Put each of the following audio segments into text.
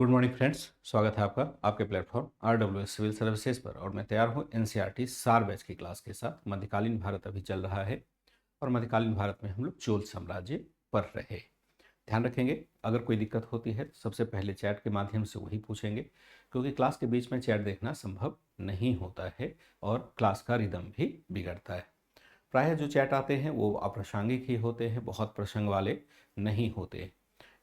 Good morning friends, स्वागत है आपका आपके प्लेटफॉर्म RWS सिविल सर्विसेज पर। और मैं तैयार हूँ NCERT सार बैच की क्लास के साथ। मध्यकालीन भारत अभी चल रहा है और मध्यकालीन भारत में हम लोग चोल साम्राज्य पढ़ रहे। ध्यान रखेंगे, अगर कोई दिक्कत होती है तो सबसे पहले चैट के माध्यम से वही पूछेंगे, क्योंकि क्लास के बीच में चैट देखना संभव नहीं होता है और क्लास का रिदम भी बिगड़ता है। प्रायः जो चैट आते हैं वो अप्रासंगिक ही होते हैं, बहुत प्रसंग वाले नहीं होते।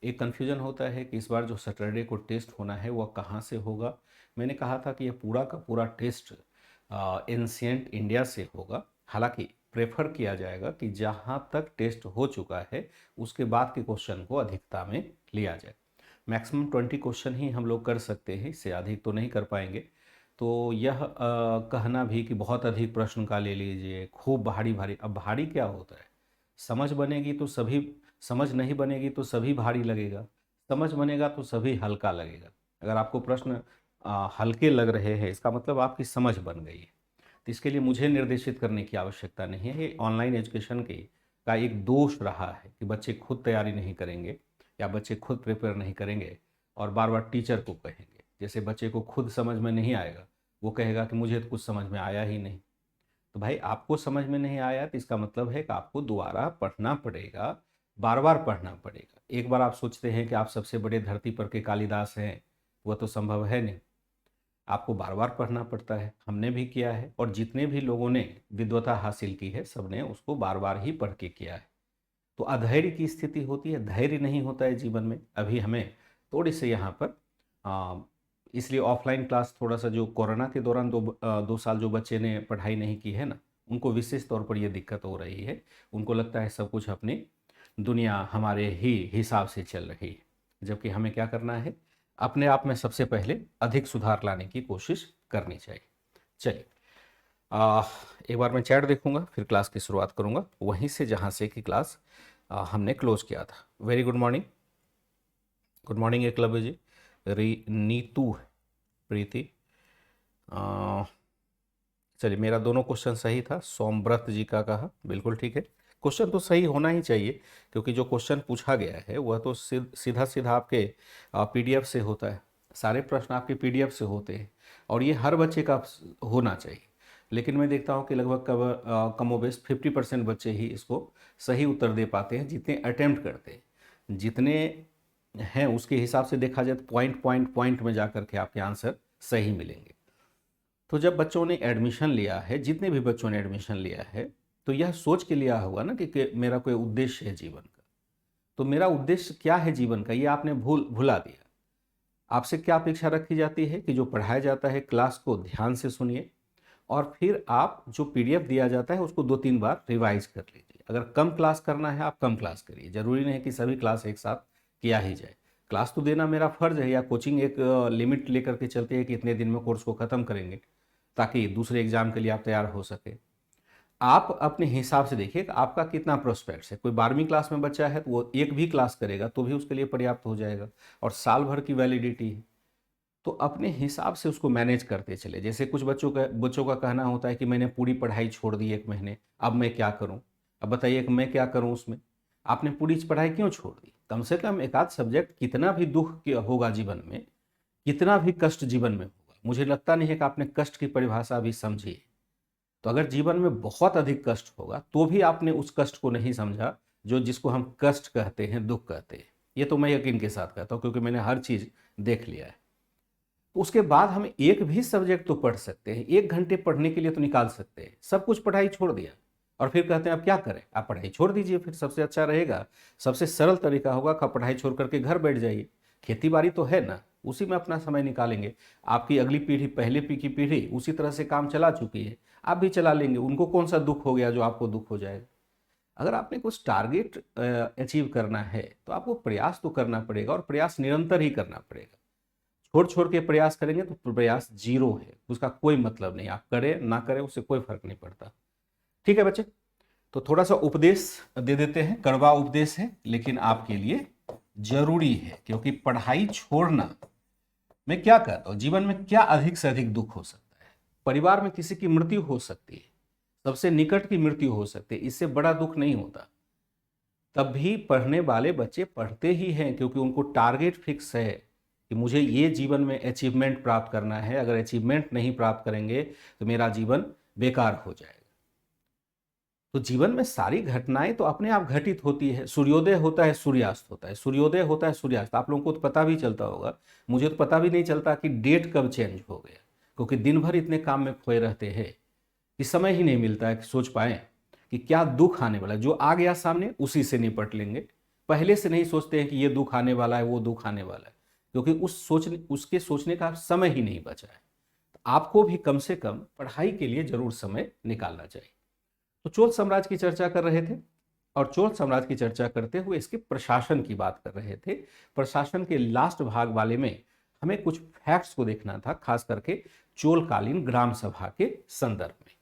एक कन्फ्यूजन होता है कि इस बार जो सैटरडे को टेस्ट होना है वह कहाँ से होगा। मैंने कहा था कि यह पूरा का पूरा टेस्ट एंशियंट इंडिया से होगा। हालांकि प्रेफर किया जाएगा कि जहाँ तक टेस्ट हो चुका है उसके बाद के क्वेश्चन को अधिकता में लिया जाए। मैक्सिमम 20 क्वेश्चन ही हम लोग कर सकते हैं, इससे अधिक तो नहीं कर पाएंगे। तो यह कहना भी कि बहुत अधिक प्रश्न का ले लीजिए, खूब भारी भारी, अब भारी क्या होता है? समझ बनेगी तो सभी, समझ नहीं बनेगी तो सभी भारी लगेगा, समझ बनेगा तो सभी हल्का लगेगा। अगर आपको प्रश्न हल्के लग रहे हैं इसका मतलब आपकी समझ बन गई है। तो इसके लिए मुझे निर्देशित करने की आवश्यकता नहीं है। ये ऑनलाइन एजुकेशन के का एक दोष रहा है कि बच्चे खुद तैयारी नहीं करेंगे या बच्चे खुद प्रिपेयर नहीं करेंगे और बार बार टीचर को कहेंगे। जैसे बच्चे को खुद समझ में नहीं आएगा, वो कहेगा कि मुझे तो कुछ समझ में आया ही नहीं। तो भाई आपको समझ में नहीं आया तो इसका मतलब है कि आपको दोबारा पढ़ना पड़ेगा, बार बार पढ़ना पड़ेगा। एक बार आप सोचते हैं कि आप सबसे बड़े धरती पर के कालिदास हैं, वह तो संभव है नहीं। आपको बार बार पढ़ना पड़ता है, हमने भी किया है और जितने भी लोगों ने विद्वता हासिल की है सबने उसको बार बार ही पढ़ के किया है। तो अधैर्य की स्थिति होती है, धैर्य नहीं होता है जीवन में। अभी हमें थोड़ी से यहाँ पर आ, इसलिए ऑफलाइन क्लास थोड़ा सा, जो कोरोना के दौरान 2 साल जो बच्चे ने पढ़ाई नहीं की है ना, उनको विशेष तौर पर ये दिक्कत हो रही है। उनको लगता है सब कुछ अपनी दुनिया हमारे ही हिसाब से चल रही है, जबकि हमें क्या करना है, अपने आप में सबसे पहले अधिक सुधार लाने की कोशिश करनी चाहिए। चलिए, आ, एक बार मैं चैट देखूंगा फिर क्लास की शुरुआत करूंगा वहीं से जहां से कि क्लास हमने क्लोज किया था। Very good morning, good morning Eklavya ji, री नीतू, प्रीति। आ, चलिए, मेरा दोनों क्वेश्चन सही था। सोमव्रत जी का कहा बिल्कुल ठीक है। क्वेश्चन तो सही होना ही चाहिए, क्योंकि जो क्वेश्चन पूछा गया है वह तो सीधा सीधा आपके PDF से होता है। सारे प्रश्न आपके PDF से होते हैं और ये हर बच्चे का होना चाहिए। लेकिन मैं देखता हूँ कि लगभग कमोबेश 50% बच्चे ही इसको सही उत्तर दे पाते हैं, जितने अटेम्प्ट करते हैं। जितने हैं उसके हिसाब से देखा जाए तो पॉइंट पॉइंट पॉइंट में जा करके आपके आंसर सही मिलेंगे। तो जब बच्चों ने एडमिशन लिया है, जितने भी बच्चों ने एडमिशन लिया है, तो यह सोच के लिया होगा ना कि मेरा कोई उद्देश्य है जीवन का। तो मेरा उद्देश्य क्या है जीवन का, ये आपने भुला दिया। आपसे क्या अपेक्षा रखी जाती है कि जो पढ़ाया जाता है क्लास को ध्यान से सुनिए और फिर आप जो PDF दिया जाता है उसको 2-3 बार रिवाइज कर लीजिए। अगर कम क्लास करना है आप कम क्लास करिए, जरूरी नहीं कि सभी क्लास एक साथ किया ही जाए। क्लास तो देना मेरा फर्ज है, या कोचिंग एक लिमिट लेकर के चलती है कि इतने दिन में कोर्स को ख़त्म करेंगे ताकि दूसरे एग्जाम के लिए आप तैयार हो सके। आप अपने हिसाब से देखिए कि आपका कितना प्रोस्पेक्ट्स है। कोई 12वीं क्लास में बच्चा है तो वो एक भी क्लास करेगा तो भी उसके लिए पर्याप्त हो जाएगा, और साल भर की वैलिडिटी है। तो अपने हिसाब से उसको मैनेज करते चले। जैसे कुछ बच्चों का कहना होता है कि मैंने पूरी पढ़ाई छोड़ दी 1 महीने, अब मैं क्या करूं। अब बताइए कि मैं क्या करूं उसमें। आपने पूरी पढ़ाई क्यों छोड़ दी? कम से कम एक आध सब्जेक्ट, कितना भी दुख होगा जीवन में, कितना भी कष्ट जीवन में होगा, मुझे लगता नहीं है कि आपने कष्ट की परिभाषा अभी समझी है। तो अगर जीवन में बहुत अधिक कष्ट होगा तो भी आपने उस कष्ट को नहीं समझा, जो जिसको हम कष्ट कहते हैं, दुख कहते हैं। ये तो मैं यकीन के साथ कहता हूँ, क्योंकि मैंने हर चीज़ देख लिया है। तो उसके बाद हम एक भी सब्जेक्ट तो पढ़ सकते हैं, 1 घंटे पढ़ने के लिए तो निकाल सकते हैं। सब कुछ पढ़ाई छोड़ दिया और फिर कहते हैं आप क्या करें? आप पढ़ाई छोड़ दीजिए, फिर सबसे अच्छा रहेगा। सबसे सरल तरीका होगा कि आप पढ़ाई छोड़ करके घर बैठ जाइए। खेती बाड़ी तो है ना, उसी में अपना समय निकालेंगे। आपकी अगली पीढ़ी, पहले की पीढ़ी उसी तरह से काम चला चुकी है, आप भी चला लेंगे। उनको कौन सा दुख हो गया जो आपको दुख हो जाएगा? अगर आपने कुछ टारगेट अचीव करना है तो आपको प्रयास तो करना पड़ेगा, और प्रयास निरंतर ही करना पड़ेगा। छोड़ छोड़ के प्रयास करेंगे तो प्रयास जीरो है, उसका कोई मतलब नहीं। आप करें ना करें उससे कोई फर्क नहीं पड़ता। ठीक है बच्चे, तो थोड़ा सा उपदेश दे देते हैं। कड़वा उपदेश है लेकिन आपके लिए जरूरी है, क्योंकि पढ़ाई छोड़ना, मैं क्या कहता हूं, जीवन में क्या अधिक से अधिक दुख हो सकता है? परिवार में किसी की मृत्यु हो सकती है, सबसे निकट की मृत्यु हो सकती है, इससे बड़ा दुख नहीं होता। तब भी पढ़ने वाले बच्चे पढ़ते ही हैं, क्योंकि उनको टारगेट फिक्स है कि मुझे ये जीवन में अचीवमेंट प्राप्त करना है, अगर अचीवमेंट नहीं प्राप्त करेंगे तो मेरा जीवन बेकार हो जाएगा। तो जीवन में सारी घटनाएं तो अपने आप घटित होती है, सूर्योदय होता है, सूर्यास्त होता है, सूर्योदय होता है, सूर्यास्त। आप लोगों को तो पता भी चलता होगा, मुझे तो पता भी नहीं चलता कि डेट कब चेंज हो गया, क्योंकि दिन भर इतने काम में खोए रहते हैं कि समय ही नहीं मिलता है कि सोच पाए कि क्या दुख आने वाला है। जो आ गया सामने उसी से निपट लेंगे, पहले से नहीं सोचते हैं कि ये दुख आने वाला है, वो दुख आने वाला है, क्योंकि उसके सोचने का समय ही नहीं बचा है। आपको भी कम से कम पढ़ाई के लिए जरूर समय निकालना चाहिए। तो चोल साम्राज्य की चर्चा कर रहे थे, और चोल साम्राज्य की चर्चा करते हुए इसके प्रशासन की बात कर रहे थे। प्रशासन के लास्ट भाग वाले में हमें कुछ फैक्ट्स को देखना था, खास करके चोलकालीन ग्राम सभा के संदर्भ में।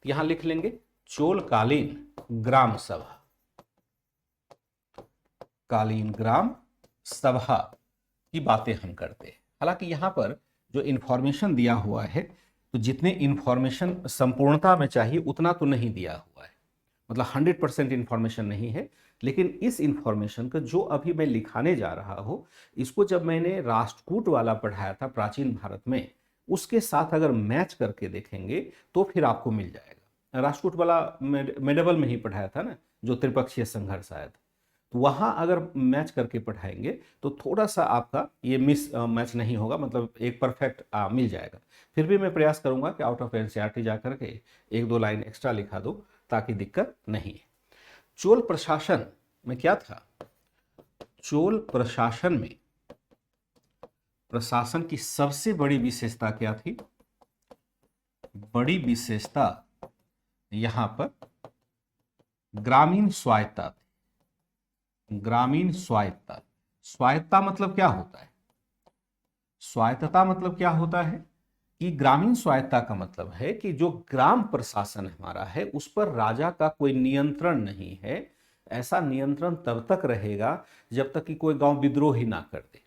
तो यहां लिख लेंगे चोलकालीन ग्राम सभा, कालीन ग्राम सभा की बातें हम करते हैं। हालांकि यहां पर जो इंफॉर्मेशन दिया हुआ है, तो जितने इंफॉर्मेशन संपूर्णता में चाहिए उतना तो नहीं दिया हुआ है, मतलब 100% इंफॉर्मेशन नहीं है। लेकिन इस इंफॉर्मेशन का जो अभी मैं लिखाने जा रहा हूं, इसको जब मैंने राष्ट्रकूट वाला पढ़ाया था प्राचीन भारत में, उसके साथ अगर मैच करके देखेंगे तो फिर आपको मिल जाएगा। राष्ट्रकूट वाला मेडेवल में ही पढ़ाया था ना, जो त्रिपक्षीय संघर्ष आया था, तो वहाँ अगर मैच करके पढ़ाएंगे तो थोड़ा सा आपका ये मिस मैच नहीं होगा, मतलब एक परफेक्ट मिल जाएगा। फिर भी मैं प्रयास करूंगा कि आउट ऑफ एनसीईआरटी जा करके एक दो लाइन एक्स्ट्रा लिखा दूं, ताकि दिक्कत नहीं है। चोल प्रशासन में क्या था? चोल प्रशासन में प्रशासन की सबसे बड़ी विशेषता क्या थी? बड़ी विशेषता यहां पर ग्रामीण स्वायत्तता थी। ग्रामीण स्वायत्तता, स्वायत्तता मतलब क्या होता है? स्वायत्तता मतलब क्या होता है कि ग्रामीण स्वायत्तता का मतलब है कि जो ग्राम प्रशासन हमारा है उस पर राजा का कोई नियंत्रण नहीं है। ऐसा नियंत्रण तब तक रहेगा जब तक कि कोई गांव विद्रोह ही ना कर दे।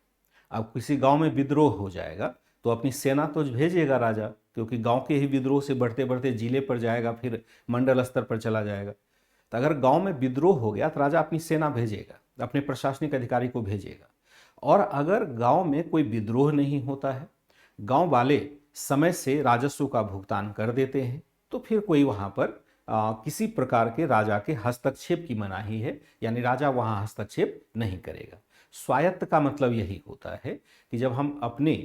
अब किसी गांव में विद्रोह हो जाएगा तो अपनी सेना तो भेजेगा राजा, क्योंकि गांव के ही विद्रोह से बढ़ते बढ़ते जिले पर जाएगा, फिर मंडल स्तर पर चला जाएगा। तो अगर गांव में विद्रोह हो गया तो राजा अपनी सेना भेजेगा, अपने प्रशासनिक अधिकारी को भेजेगा। और अगर गांव में कोई विद्रोह नहीं होता है, गांव वाले समय से राजस्व का भुगतान कर देते हैं, तो फिर कोई वहां पर किसी प्रकार के राजा के हस्तक्षेप की मनाही है, यानी राजा वहां हस्तक्षेप नहीं करेगा। स्वायत्त का मतलब यही होता है कि जब हम अपने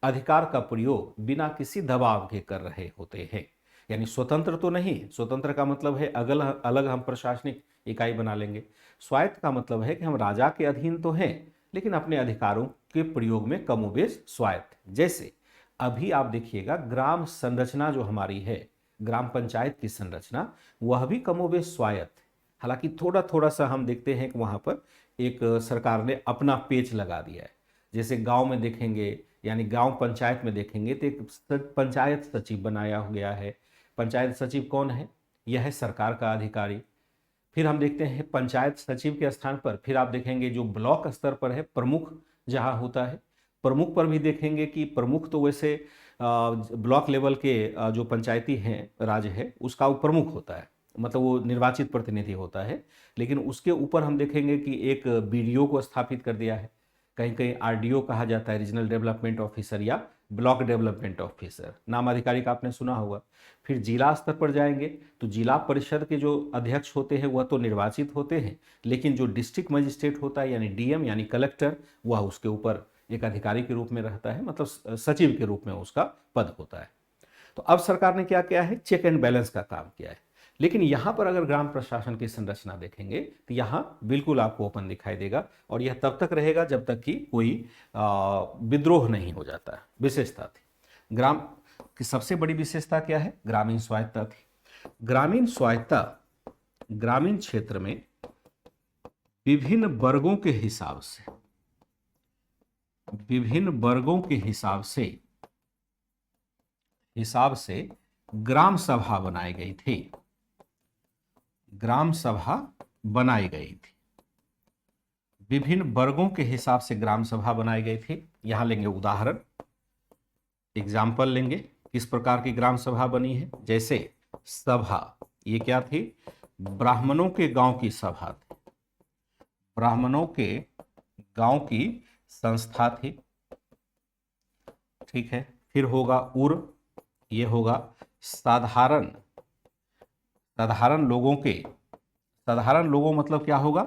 अधिकार का प्रयोग बिना किसी दबाव के कर रहे होते हैं, यानी स्वतंत्र तो नहीं, स्वतंत्र का मतलब है अगल अलग हम प्रशासनिक इकाई बना लेंगे। स्वायत्त का मतलब है कि हम राजा के अधीन तो हैं, लेकिन अपने अधिकारों के प्रयोग में कमोबेश स्वायत्त। जैसे अभी आप देखिएगा ग्राम संरचना जो हमारी है, ग्राम पंचायत की संरचना, वह भी कमोबेश स्वायत्त है। हालांकि थोड़ा थोड़ा सा हम देखते हैं कि वहां पर एक सरकार ने अपना पेच लगा दिया है। जैसे गांव में देखेंगे, यानी गांव पंचायत में देखेंगे तो एक पंचायत सचिव बनाया गया है। पंचायत सचिव कौन है? यह है सरकार का अधिकारी। फिर हम देखते हैं पंचायत सचिव के स्थान पर फिर आप देखेंगे जो ब्लॉक स्तर पर है प्रमुख जहां होता है, प्रमुख पर भी देखेंगे कि प्रमुख तो वैसे ब्लॉक लेवल के जो पंचायती हैं राज है उसका वो प्रमुख होता है, मतलब वो निर्वाचित प्रतिनिधि होता है। लेकिन उसके ऊपर हम देखेंगे कि एक बीडीओ को स्थापित कर दिया है, कहीं कहीं आरडीओ कहा जाता है, रीजनल डेवलपमेंट ऑफिसर या ब्लॉक डेवलपमेंट ऑफिसर, नाम अधिकारी का आपने सुना होगा। फिर जिला स्तर पर जाएंगे तो जिला परिषद के जो अध्यक्ष होते हैं वह तो निर्वाचित होते हैं, लेकिन जो डिस्ट्रिक्ट मजिस्ट्रेट होता है यानी डीएम यानी कलेक्टर, वह उसके ऊपर एक अधिकारी के रूप में रहता है, मतलब सचिव के रूप में उसका पद होता है। तो अब सरकार ने क्या किया है? चेक एंड बैलेंस का काम किया है। लेकिन यहां पर अगर ग्राम प्रशासन की संरचना देखेंगे तो यहां बिल्कुल आपको ओपन दिखाई देगा, और यह तब तक रहेगा जब तक कि कोई विद्रोह नहीं हो जाता। विशेषता थी ग्राम की सबसे बड़ी विशेषता क्या है? ग्रामीण स्वायत्तता थी। ग्रामीण स्वायत्तता ग्रामीण क्षेत्र में विभिन्न वर्गों के हिसाब से, विभिन्न वर्गों के हिसाब से ग्राम सभा बनाई गई थी। ग्राम सभा बनाई गई थी, विभिन्न वर्गों के हिसाब से ग्राम सभा बनाई गई थी। यहां लेंगे उदाहरण, एग्जाम्पल लेंगे किस प्रकार की ग्राम सभा बनी है। जैसे सभा, ये क्या थी? ब्राह्मणों के गांव की सभा थी, ब्राह्मणों के गांव की संस्था थी। ठीक है। फिर होगा उर, ये होगा साधारण, साधारण लोगों के, साधारण लोगों मतलब क्या होगा,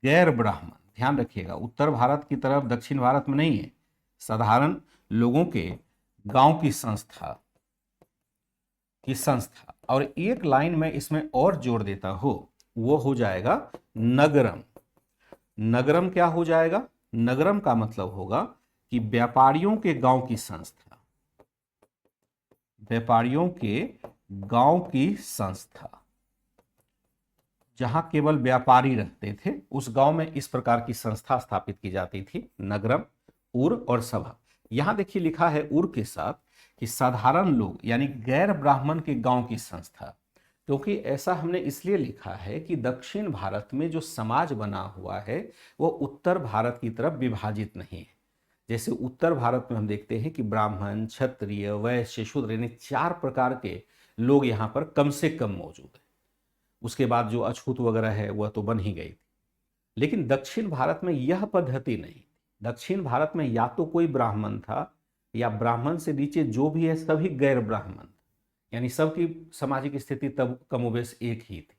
गैर ब्राह्मण। ध्यान रखिएगा, उत्तर भारत की तरफ दक्षिण भारत में नहीं है, साधारण लोगों के गांव की संस्था, की संस्था। और एक लाइन में इसमें और जोड़ देता हो, वो हो जाएगा नगरम। नगरम क्या हो जाएगा, नगरम का मतलब होगा कि व्यापारियों के गांव की संस्था, व्यापारियों के गांव की संस्था। जहां केवल व्यापारी रहते थे उस गांव में इस प्रकार की संस्था स्थापित की जाती थी, नगरम, उर और सभा। यहां देखिए लिखा है उर के साथ कि साधारण लोग यानी गैर ब्राह्मण के गांव की संस्था, क्योंकि ऐसा हमने इसलिए लिखा है कि दक्षिण भारत में जो समाज बना हुआ है वो उत्तर भारत की तरफ विभाजित नहीं है। जैसे उत्तर भारत में हम देखते हैं कि ब्राह्मण, क्षत्रिय, वैश्य, शूद्र यानी 4 प्रकार के लोग यहाँ पर कम से कम मौजूद है। उसके बाद जो अछूत वगैरह है वह तो बन ही गई थी, लेकिन दक्षिण भारत में यह पद्धति नहीं। दक्षिण भारत में या तो कोई ब्राह्मण था या ब्राह्मण से नीचे जो भी है सभी गैर ब्राह्मण, यानी सबकी सामाजिक स्थिति तब कमोबेश एक ही थी।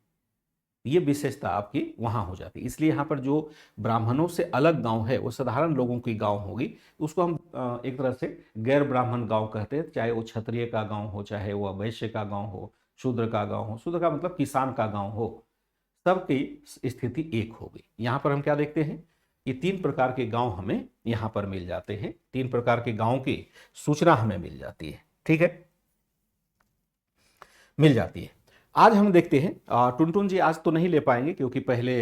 ये विशेषता आपकी वहां हो जाती, इसलिए यहाँ पर जो ब्राह्मणों से अलग गांव है वो साधारण लोगों की गांव होगी, उसको हम एक तरह से गैर ब्राह्मण गांव कहते हैं, चाहे वो क्षत्रिय का गांव हो, चाहे वो वैश्य का गांव हो, शूद्र का गांव हो, शूद्र का मतलब किसान का गांव हो, सबकी स्थिति एक होगी। यहाँ पर हम क्या देखते हैं कि 3 प्रकार के गांव हमें यहाँ पर मिल जाते हैं, 3 प्रकार के गांव की सूचना हमें मिल जाती है, ठीक है, मिल जाती है। आज हम देखते हैं, टुनटुन जी आज तो नहीं ले पाएंगे क्योंकि पहले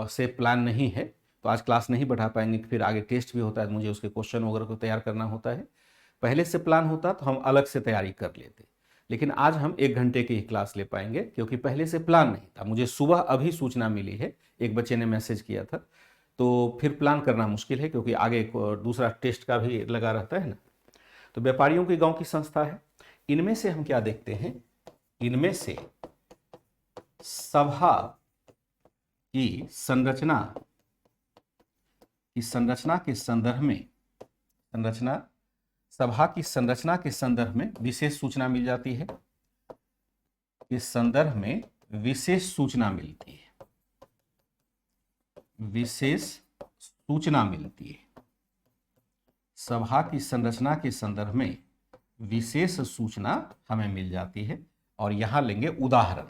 से प्लान नहीं है, तो आज क्लास नहीं बढ़ा पाएंगे, फिर आगे टेस्ट भी होता है, मुझे उसके क्वेश्चन वगैरह को तैयार करना होता है। पहले से प्लान होता तो हम अलग से तैयारी कर लेते, लेकिन आज हम 1 घंटे की ही क्लास ले पाएंगे क्योंकि पहले से प्लान नहीं था। मुझे सुबह अभी सूचना मिली है, एक बच्चे ने मैसेज किया था, तो फिर प्लान करना मुश्किल है क्योंकि आगे दूसरा टेस्ट का भी लगा रहता है ना। तो व्यापारियों के गांव की संस्था है। इनमें से हम क्या देखते हैं, इनमें से सभा की संरचना, के संदर्भ में, संरचना, सभा की संरचना के संदर्भ में विशेष सूचना मिल जाती है, इस संदर्भ में विशेष सूचना मिलती है, विशेष सूचना मिलती है। सभा की संरचना के संदर्भ में विशेष सूचना हमें मिल जाती है। और यहां लेंगे उदाहरण,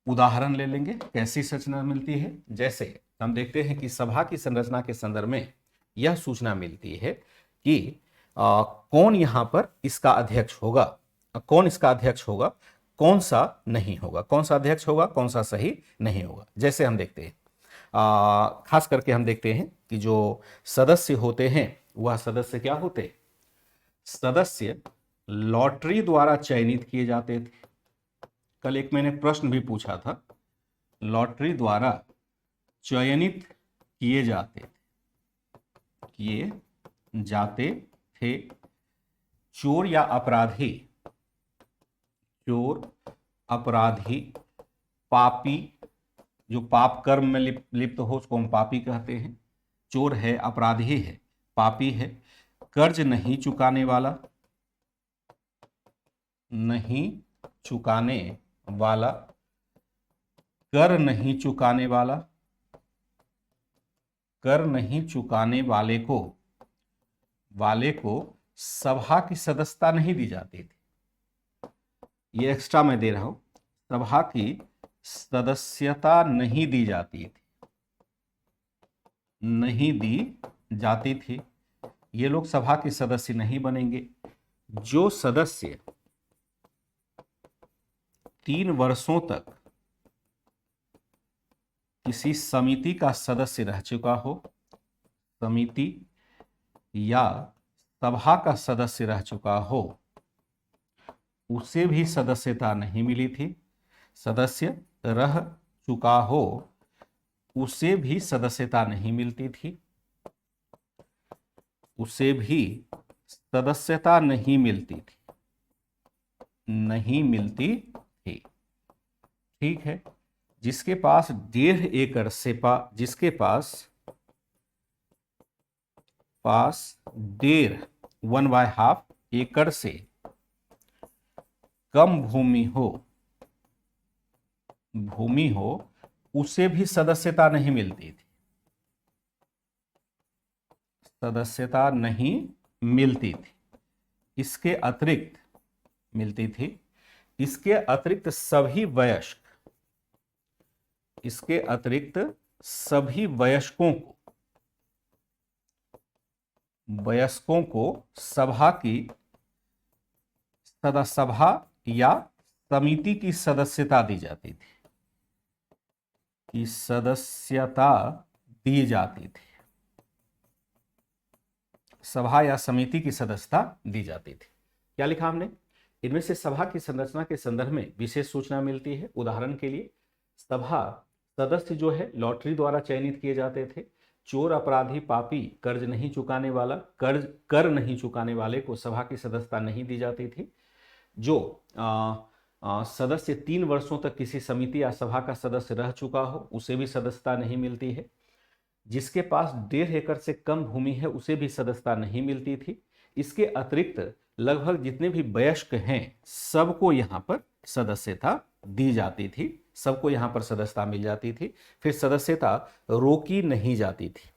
उदाहरण ले लेंगे कैसी सूचना मिलती है। जैसे हम देखते हैं कि सभा की संरचना के संदर्भ में यह सूचना मिलती है कि कौन यहां पर इसका अध्यक्ष होगा, कौन इसका अध्यक्ष होगा, कौन सा नहीं होगा, कौन सा अध्यक्ष होगा, कौन सा सही नहीं होगा। जैसे हम देखते हैं, खास करके हम देखते हैं कि जो सदस्य होते हैं वह सदस्य क्या होते, सदस्य लॉटरी द्वारा चयनित किए जाते थे। कल एक मैंने प्रश्न भी पूछा था, लॉटरी द्वारा चयनित किए जाते थे। चोर या अपराधी, चोर, अपराधी, पापी, जो पाप कर्म में लिप्त हो उसको हम पापी कहते हैं। चोर है, अपराधी है, पापी है। कर्ज नहीं चुकाने वाला, नहीं चुकाने वाला, कर नहीं चुकाने वाला, कर नहीं चुकाने वाले को सभा की सदस्यता नहीं दी जाती थी। ये एक्स्ट्रा मैं दे रहा हूं, सभा की सदस्यता नहीं दी जाती थी, नहीं दी जाती थी। ये लोग सभा के सदस्य नहीं बनेंगे। जो सदस्य 3 वर्षों तक किसी समिति का सदस्य रह चुका हो, समिति या सभा का सदस्य रह चुका हो, उसे भी सदस्यता नहीं मिली थी। सदस्य रह चुका हो उसे भी सदस्यता नहीं मिलती थी, उसे भी सदस्यता नहीं मिलती थी, नहीं मिलती थी। ठीक है, जिसके पास 1.5 एकड़ से जिसके पास 1.5 1/2 एकड़ से कम भूमि हो उसे भी सदस्यता नहीं मिलती थी, सदस्यता नहीं मिलती थी। इसके अतिरिक्त मिलती थी, इसके अतिरिक्त सभी वयस्कों को सभा या समिति की सदस्यता दी जाती थी, सभा या समिति की सदस्यता दी जाती थी। क्या लिखा हमने? इनमें से सभा की संरचना के संदर्भ में विशेष सूचना मिलती है। उदाहरण के लिए सभा सदस्य जो है लॉटरी द्वारा चयनित किए जाते थे। चोर, अपराधी, पापी, कर नहीं चुकाने वाले को सभा की सदस्यता नहीं दी जाती थी। जो सदस्य 3 वर्षों तक किसी समिति या सभा का सदस्य रह चुका हो उसे भी सदस्यता नहीं मिलती है। जिसके पास 1.5 एकड़ से कम भूमि है उसे भी सदस्यता नहीं मिलती थी। इसके अतिरिक्त लगभग जितने भी वयस्क हैं सबको यहाँ पर सदस्यता दी जाती थी, सबको यहाँ पर सदस्यता मिल जाती थी। फिर सदस्यता रोकी नहीं जाती थी।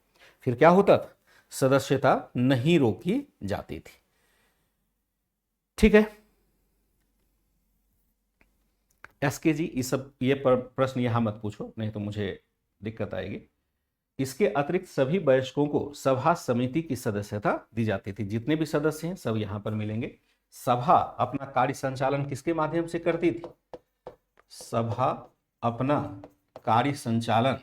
फिर क्या होता था? सदस्यता नहीं रोकी जाती थी। ठीक है एसके जी, ये प्रश्न यहां मत पूछो, नहीं तो मुझे दिक्कत आएगी। इसके अतिरिक्त सभी वयस्कों को सभा समिति की सदस्यता दी जाती थी। जितने भी सदस्य हैं सब यहां पर मिलेंगे। सभा अपना कार्य संचालन किसके माध्यम से करती थी? सभा अपना कार्य संचालन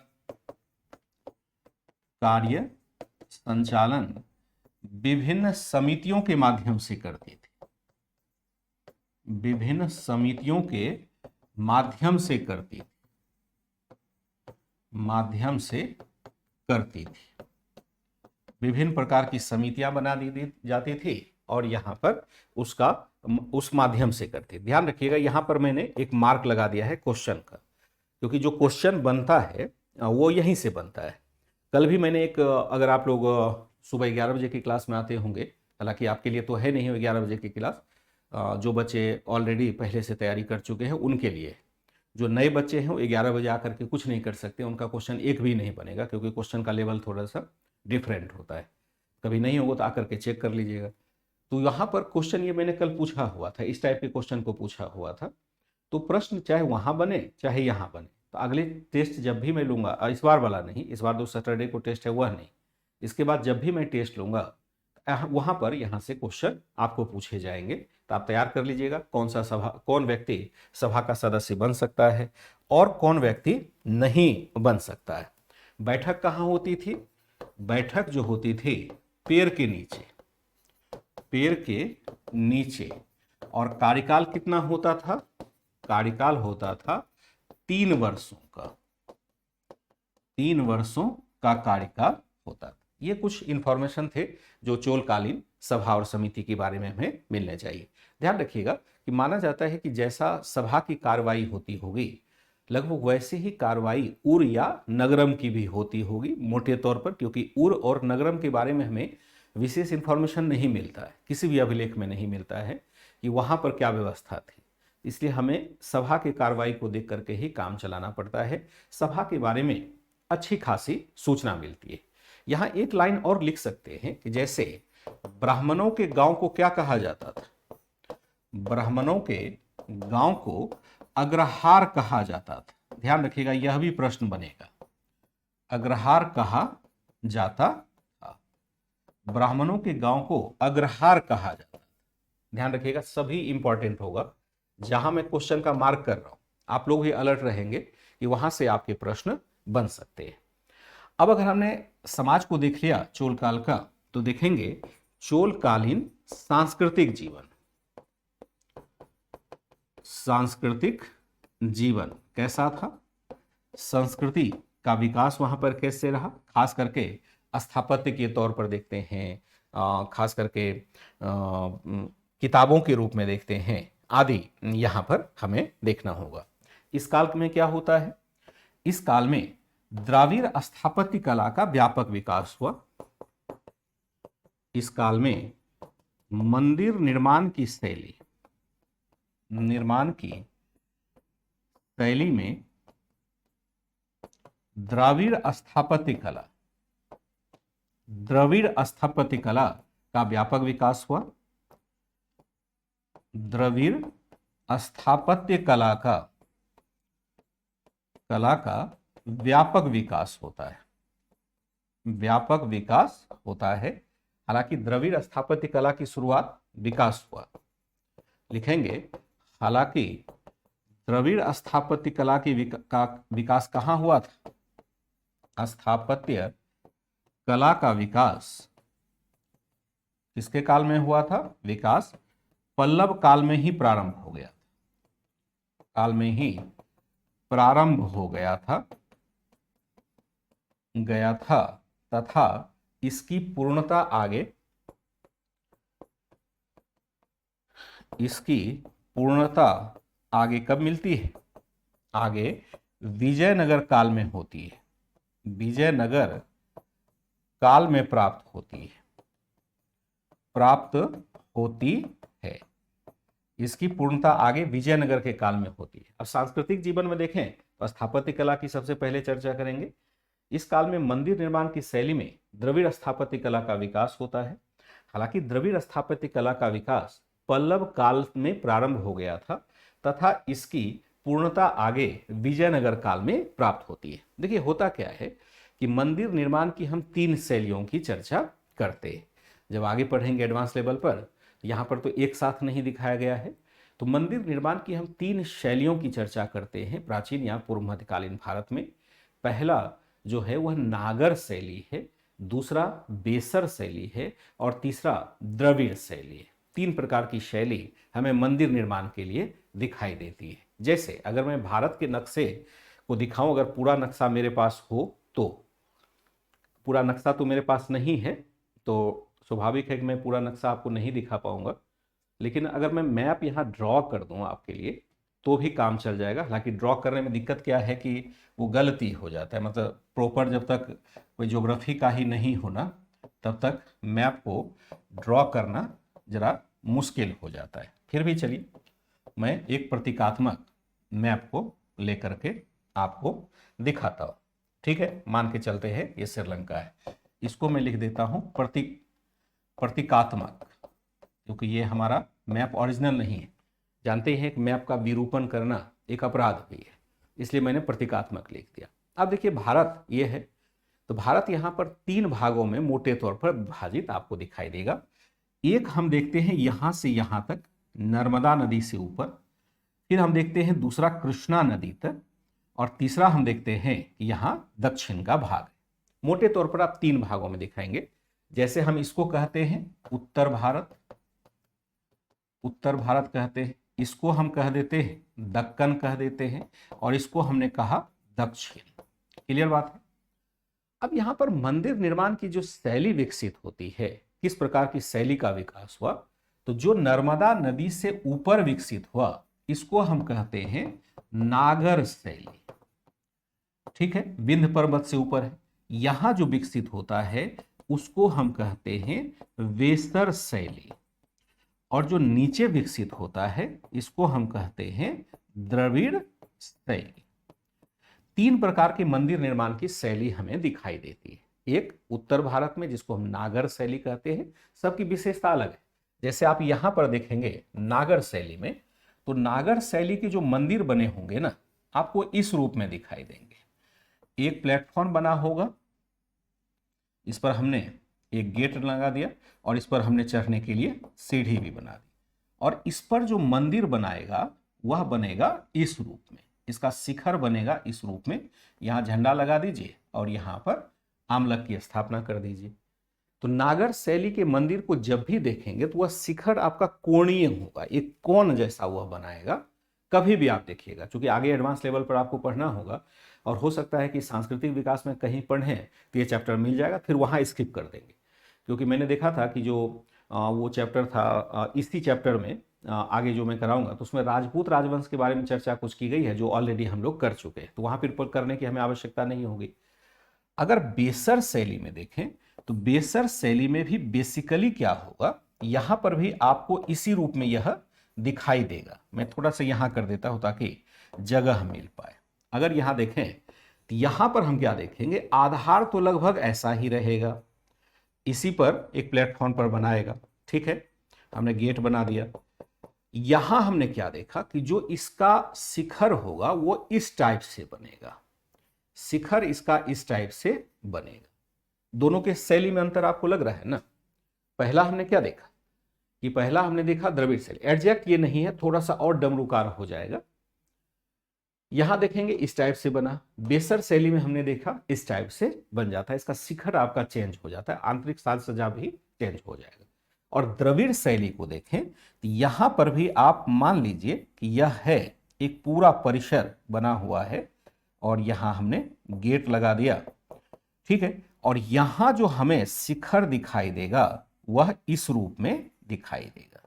विभिन्न समितियों के माध्यम से करती थी, विभिन्न समितियों के माध्यम से करती थी। विभिन्न प्रकार की समितियां बना दी जाती थी और यहां पर उस माध्यम से करती। ध्यान रखिएगा यहां पर मैंने एक मार्क लगा दिया है क्वेश्चन का, क्योंकि जो क्वेश्चन बनता है वो यहीं से बनता है। कल भी मैंने अगर आप लोग सुबह 11 बजे की क्लास में आते होंगे, हालांकि आपके लिए तो है नहीं 11 बजे की क्लास, जो बच्चे ऑलरेडी पहले से तैयारी कर चुके हैं उनके लिए। जो नए बच्चे हैं वो 11 बजे आकर के कुछ नहीं कर सकते, उनका क्वेश्चन एक भी नहीं बनेगा, क्योंकि क्वेश्चन का लेवल थोड़ा सा डिफरेंट होता है। कभी नहीं होगा तो आकर के चेक कर लीजिएगा। तो यहाँ पर क्वेश्चन ये मैंने कल पूछा हुआ था, इस टाइप के क्वेश्चन को पूछा हुआ था। तो प्रश्न चाहे वहाँ बने चाहे यहाँ बने, तो अगले टेस्ट जब भी मैं लूँगा, इस बार वाला नहीं, इस बार 2 सैटरडे को टेस्ट है वह नहीं, इसके बाद जब भी मैं टेस्ट लूँगा वहाँ पर यहाँ से क्वेश्चन आपको पूछे जाएंगे। तो आप तैयार कर लीजिएगा कौन व्यक्ति सभा का सदस्य बन सकता है और कौन व्यक्ति नहीं बन सकता है। बैठक कहाँ होती थी? बैठक जो होती थी पेड़ के नीचे। और कार्यकाल कितना होता था? कार्यकाल होता था 3 वर्षों का। 3 वर्षों का कार्यकाल होता था। ये कुछ इंफॉर्मेशन थे जो चोलकालीन सभा और समिति के बारे में हमें मिलने चाहिए। ध्यान रखिएगा कि माना जाता है कि जैसा सभा की कार्रवाई होती होगी लगभग वैसे ही कार्रवाई उर या नगरम की भी होती होगी मोटे तौर पर, क्योंकि उर और नगरम के बारे में हमें विशेष इंफॉर्मेशन नहीं मिलता है, किसी भी अभिलेख में नहीं मिलता है कि वहाँ पर क्या व्यवस्था थी। इसलिए हमें सभा की कार्रवाई को देख करके ही काम चलाना पड़ता है। सभा के बारे में अच्छी खासी सूचना मिलती है। यहाँ एक लाइन और लिख सकते हैं कि जैसे ब्राह्मणों के गांव को क्या कहा जाता था? ब्राह्मणों के गांव को अग्रहार कहा जाता था। ध्यान रखिएगा यह भी प्रश्न बनेगा, अग्रहार कहा जाता था। ब्राह्मणों के गांव को अग्रहार कहा जाता था। ध्यान रखिएगा सभी इंपॉर्टेंट होगा। जहां मैं क्वेश्चन का मार्क कर रहा हूं आप लोग भी अलर्ट रहेंगे कि वहां से आपके प्रश्न बन सकते हैं। अब अगर हमने समाज को देख लिया चोलकाल का, तो देखेंगे चोलकालीन सांस्कृतिक जीवन कैसा था? संस्कृति का विकास वहां पर कैसे रहा? खास करके स्थापत्य के तौर पर देखते हैं, खास करके किताबों के रूप में देखते हैं आदि, यहां पर हमें देखना होगा। इस काल में क्या होता है? इस काल में द्राविड़ स्थापत्य कला का व्यापक विकास हुआ। इस काल में मंदिर निर्माण की शैली में द्रविड़ स्थापत्य कला का व्यापक विकास हुआ। द्रविड़ स्थापत्य कला का व्यापक विकास होता है। हालांकि द्रविड़ स्थापत्य कला की शुरुआत विकास हुआ, लिखेंगे हालांकि द्रविड़ स्थापत्य कला का विकास कहाँ हुआ था? स्थापत्य कला का विकास किसके काल में हुआ था? विकास पल्लव काल में ही प्रारंभ हो गया था तथा इसकी पूर्णता आगे कब मिलती है? आगे विजयनगर काल में होती है। विजयनगर काल में प्राप्त होती है। इसकी पूर्णता आगे विजयनगर के काल में होती है। अब सांस्कृतिक जीवन में देखें तो स्थापत्य कला की सबसे पहले चर्चा करेंगे। इस काल में मंदिर निर्माण की शैली में द्रविड़ स्थापत्य कला का विकास होता है। हालांकि द्रविड़ स्थापत्य कला का विकास पल्लव काल में प्रारंभ हो गया था तथा इसकी पूर्णता आगे विजयनगर काल में प्राप्त होती है। देखिए होता क्या है कि मंदिर निर्माण की हम 3 शैलियों की चर्चा करते हैं। जब आगे पढ़ेंगे एडवांस लेवल पर, यहाँ पर तो एक साथ नहीं दिखाया गया है। तो मंदिर निर्माण की हम 3 शैलियों की चर्चा करते हैं प्राचीन या पूर्व मध्यकालीन भारत में। पहला जो है वह नागर शैली है, दूसरा बेसर शैली है और तीसरा द्रविड़ शैली है। 3 प्रकार की शैली हमें मंदिर निर्माण के लिए दिखाई देती है। जैसे अगर मैं भारत के नक्शे को दिखाऊं, अगर पूरा नक्शा मेरे पास हो तो, पूरा नक्शा तो मेरे पास नहीं है तो स्वाभाविक है कि मैं पूरा नक्शा आपको नहीं दिखा पाऊंगा, लेकिन अगर मैं मैप यहाँ ड्रॉ कर दूं आपके लिए तो भी काम चल जाएगा। हालांकि ड्रॉ करने में दिक्कत क्या है कि वो गलती हो जाता है, मतलब प्रॉपर जब तक कोई ज्योग्राफी का ही नहीं होना तब तक मैप को ड्रॉ करना जरा मुश्किल हो जाता है। फिर भी चलिए मैं एक प्रतीकात्मक मैप को लेकर के आपको दिखाता हूँ। ठीक है, मान के चलते हैं ये श्रीलंका है, इसको मैं लिख देता हूँ प्रतीकात्मक, क्योंकि ये हमारा मैप ओरिजिनल नहीं है। जानते हैं कि मैप का विरूपण करना एक अपराध भी है, इसलिए मैंने प्रतीकात्मक लिख दिया। अब देखिए भारत ये है, तो भारत यहाँ पर 3 भागों में मोटे तौर पर विभाजित आपको दिखाई देगा। एक हम देखते हैं यहाँ से यहाँ तक नर्मदा नदी से ऊपर, फिर हम देखते हैं दूसरा कृष्णा नदी तक, और तीसरा हम देखते हैं यहाँ दक्षिण का भाग। मोटे तौर पर आप 3 भागों में दिखाएंगे। जैसे हम इसको कहते हैं उत्तर भारत कहते हैं, इसको हम कह देते हैं दक्कन कह देते हैं, और इसको हमने कहा दक्षिण। क्लियर बात है। अब यहां पर मंदिर निर्माण की जो शैली विकसित होती है, किस प्रकार की शैली का विकास हुआ, तो जो नर्मदा नदी से ऊपर विकसित हुआ इसको हम कहते हैं नागर शैली। ठीक है, विंध्य पर्वत से ऊपर है, यहां जो विकसित होता है उसको हम कहते हैं वेसर शैली, और जो नीचे विकसित होता है इसको हम कहते हैं द्रविड़ शैली। 3 प्रकार के मंदिर निर्माण की शैली हमें दिखाई देती है। एक उत्तर भारत में जिसको हम नागर शैली कहते हैं, सबकी विशेषता अलग है। जैसे आप यहां पर देखेंगे नागर शैली में, तो नागर शैली के जो मंदिर बने होंगे ना, आपको इस रूप में दिखाई देंगे। एक प्लेटफॉर्म बना होगा, इस पर हमने एक गेट लगा दिया और इस पर हमने चढ़ने के लिए सीढ़ी भी बना दी, और इस पर जो मंदिर बनाएगा वह बनेगा इस रूप में, इसका शिखर बनेगा इस रूप में। यहाँ झंडा लगा दीजिए और यहाँ पर आमलक की स्थापना कर दीजिए। तो नागर शैली के मंदिर को जब भी देखेंगे तो वह शिखर आपका कोणीय होगा, एक कोण जैसा वह बनाएगा। कभी भी आप देखिएगा, क्योंकि आगे एडवांस लेवल पर आपको पढ़ना होगा, और हो सकता है कि सांस्कृतिक विकास में कहीं पढ़ें तो ये चैप्टर मिल जाएगा, फिर वहाँ स्किप कर देंगे। क्योंकि मैंने देखा था कि जो वो चैप्टर था, इसी चैप्टर में आगे जो मैं कराऊंगा तो उसमें राजपूत राजवंश के बारे में चर्चा कुछ की गई है जो ऑलरेडी हम लोग कर चुके हैं, तो वहाँ फिर करने की हमें आवश्यकता नहीं होगी। अगर बेसर शैली में देखें तो बेसर शैली में भी बेसिकली क्या होगा यहां पर भी आपको इसी रूप में यह दिखाई देगा। मैं थोड़ा सा यहां कर देता हूं ताकि जगह मिल पाए। अगर यहां देखें तो यहां पर हम क्या देखेंगे, आधार तो लगभग ऐसा ही रहेगा, इसी पर एक प्लेटफॉर्म पर बनाएगा। ठीक है, हमने गेट बना दिया। यहां हमने क्या देखा कि जो इसका शिखर होगा वो इस टाइप से बनेगा, शिखर इसका इस टाइप से बनेगा। दोनों के शैली में अंतर आपको लग रहा है ना। पहला हमने क्या देखा कि पहला हमने देखा द्रविड़ शैली, एग्जैक्ट ये नहीं है, थोड़ा सा और डमरूकार हो जाएगा। यहां देखेंगे इस टाइप से बना। बेसर शैली में हमने देखा इस टाइप से बन जाता है, इसका शिखर आपका चेंज हो जाता है, आंतरिक साज सज्जा भी चेंज हो जाएगा। और द्रविड़ शैली को देखें तो यहां पर भी आप मान लीजिए कि यह है एक पूरा परिसर बना हुआ है और यहां हमने गेट लगा दिया। ठीक है, और यहां जो हमें शिखर दिखाई देगा वह इस रूप में दिखाई देगा।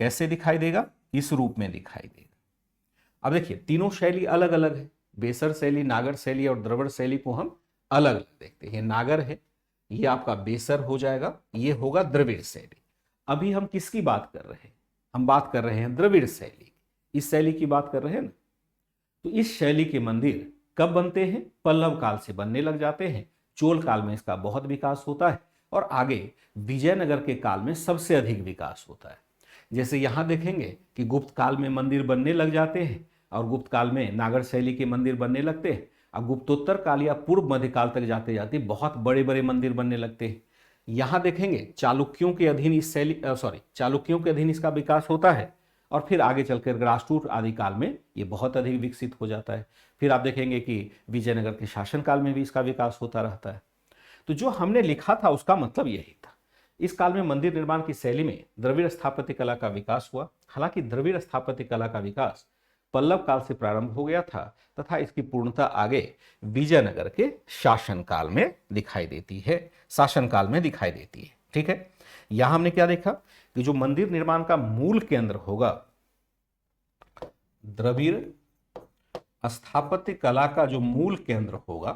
कैसे दिखाई देगा, इस रूप में दिखाई देगा। अब देखिए तीनों शैली अलग अलग है, बेसर शैली, नागर शैली और द्रविड़ शैली को हम अलग अलग देखते हैं। नागर है, ये आपका बेसर हो जाएगा, ये होगा द्रविड़ शैली। अभी हम किसकी बात कर रहे हैं, हम बात कर रहे हैं द्रविड़ शैली, इस शैली की बात कर रहे हैं ना। तो इस शैली के मंदिर कब बनते हैं, पल्लव काल से बनने लग जाते हैं। चोल काल में इसका बहुत विकास होता है और आगे विजयनगर के काल में सबसे अधिक विकास होता है। जैसे यहां देखेंगे कि गुप्त काल में मंदिर बनने लग जाते हैं और गुप्त काल में नागर शैली के मंदिर बनने लगते हैं। अब गुप्तोत्तर काल या पूर्व मध्यकाल तक जाते जाते बहुत बड़े बड़े मंदिर बनने लगते हैं। यहां देखेंगे चालुक्यों के अधीन इस शैली चालुक्यों के अधीन इसका विकास होता है और फिर आगे चलकर राष्ट्रकूट आदि काल में ये बहुत अधिक विकसित हो जाता है। फिर आप देखेंगे कि विजयनगर के शासनकाल में भी इसका विकास होता रहता है। तो जो हमने लिखा था उसका मतलब यही था। इस काल में मंदिर निर्माण की शैली में द्रविड़ स्थापत्य कला का विकास हुआ। हालांकि द्रविड़ स्थापत्य कला का विकास पल्लव काल से प्रारंभ हो गया था तथा इसकी पूर्णता आगे विजयनगर के शासनकाल में दिखाई देती है, शासनकाल में दिखाई देती है। ठीक है, यहां हमने क्या देखा कि जो मंदिर निर्माण का मूल केंद्र होगा, द्रविड़ स्थापत्य कला का जो मूल केंद्र होगा,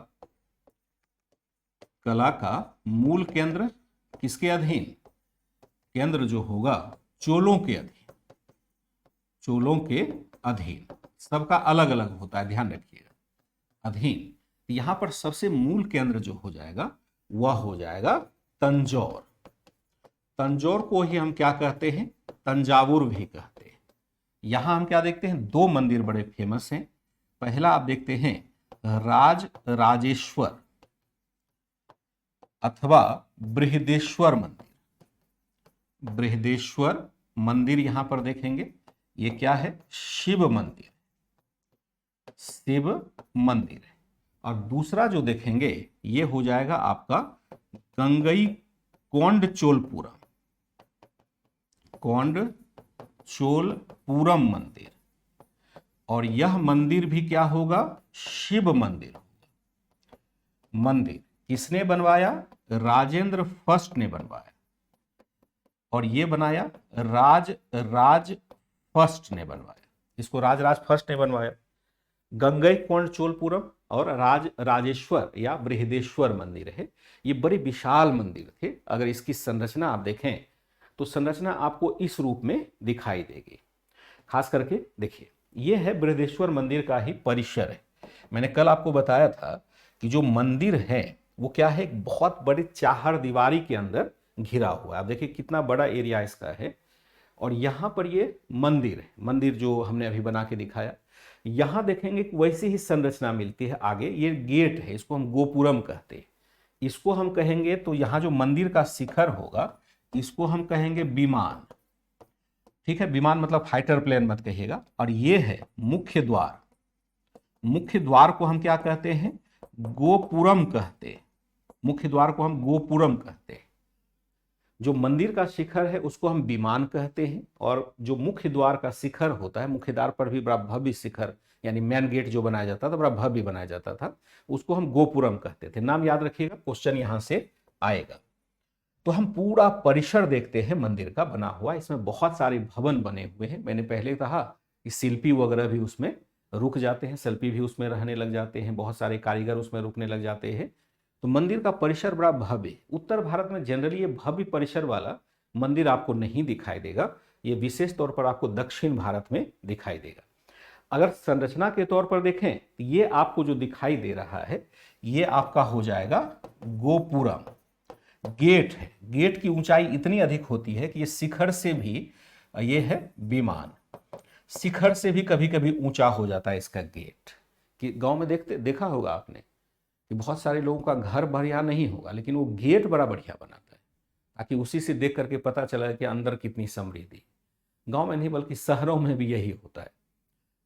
कला का मूल केंद्र किसके अधीन, केंद्र जो होगा चोलों के अधीन, चोलों के अधीन। सबका अलग अलग होता है, ध्यान रखिएगा, अधीन। यहां पर सबसे मूल केंद्र जो हो जाएगा वह हो जाएगा तंजौर। तंजौर को ही हम क्या कहते हैं, तंजावुर भी कहते हैं। यहां हम क्या देखते हैं, दो मंदिर बड़े फेमस हैं। पहला आप देखते हैं राज राजेश्वर अथवा बृहदेश्वर मंदिर। बृहदेश्वर मंदिर यहां पर देखेंगे, ये क्या है, शिव मंदिर, शिव मंदिर है। और दूसरा जो देखेंगे ये हो जाएगा आपका गंगई कोंडचोलपुरम, कोंडचोलपुरम मंदिर। और यह मंदिर भी क्या होगा, शिव मंदिर। मंदिर किसने बनवाया, राजेंद्र फर्स्ट ने बनवाया और ये बनाया राज फर्स्ट ने बनवाया, इसको राज फर्स्ट ने बनवाया। गंगई कोंडचोलपुरम और राजेश्वर या बृहदेश्वर मंदिर है, ये बड़े विशाल मंदिर थे। अगर इसकी संरचना आप देखें तो संरचना आपको इस रूप में दिखाई देगी। खास करके देखिए, ये है बृहदेश्वर मंदिर का ही परिसर है। मैंने कल आपको बताया था कि जो मंदिर है वो क्या है, एक बहुत बड़े चाहर दीवारी के अंदर घिरा हुआ है। आप देखिए कितना बड़ा एरिया इसका है और यहाँ पर ये मंदिर है, मंदिर जो हमने अभी बना के दिखाया। यहां देखेंगे कि वैसी ही संरचना मिलती है आगे। ये गेट है, इसको हम गोपुरम कहते हैं। इसको हम कहेंगे तो यहां जो मंदिर का शिखर होगा इसको हम कहेंगे विमान। ठीक है, विमान मतलब फाइटर प्लेन मत कहिएगा। और ये है मुख्य द्वार, मुख्य द्वार को हम क्या कहते हैं, गोपुरम कहते हैं। मुख्य द्वार को हम गोपुरम कहते हैं। जो मंदिर का शिखर है उसको हम विमान कहते हैं और जो मुख्य द्वार का शिखर होता है, मुख्य द्वार पर भी बड़ा भव्य शिखर यानी मेन गेट जो बनाया जाता था, बड़ा भव्य बनाया जाता था, उसको हम गोपुरम कहते थे। नाम याद रखिएगा, क्वेश्चन यहां से आएगा। तो हम पूरा परिसर देखते हैं मंदिर का बना हुआ, इसमें बहुत सारे भवन बने हुए हैं। मैंने पहले कहा कि शिल्पी वगैरह भी उसमें रुक जाते हैं, शिल्पी भी उसमें रहने लग जाते हैं, बहुत सारे कारीगर उसमें रुकने लग जाते हैं। तो मंदिर का परिसर बड़ा भव्य, उत्तर भारत में जनरली ये भव्य परिसर वाला मंदिर आपको नहीं दिखाई देगा। ये विशेष तौर पर आपको दक्षिण भारत में दिखाई देगा। अगर संरचना के तौर पर देखें तो ये आपको जो दिखाई दे रहा है ये आपका हो जाएगा गोपुरम। गेट है, गेट की ऊंचाई इतनी अधिक होती है कि ये शिखर से भी, ये है विमान, शिखर से भी कभी कभी ऊंचा हो जाता है इसका गेट। कि गांव में देखा होगा आपने कि बहुत सारे लोगों का घर बढ़िया नहीं होगा लेकिन वो गेट बड़ा बढ़िया बनाता है, ताकि उसी से देख करके पता चला कि अंदर कितनी समृद्धि। गांव में नहीं बल्कि शहरों में भी यही होता है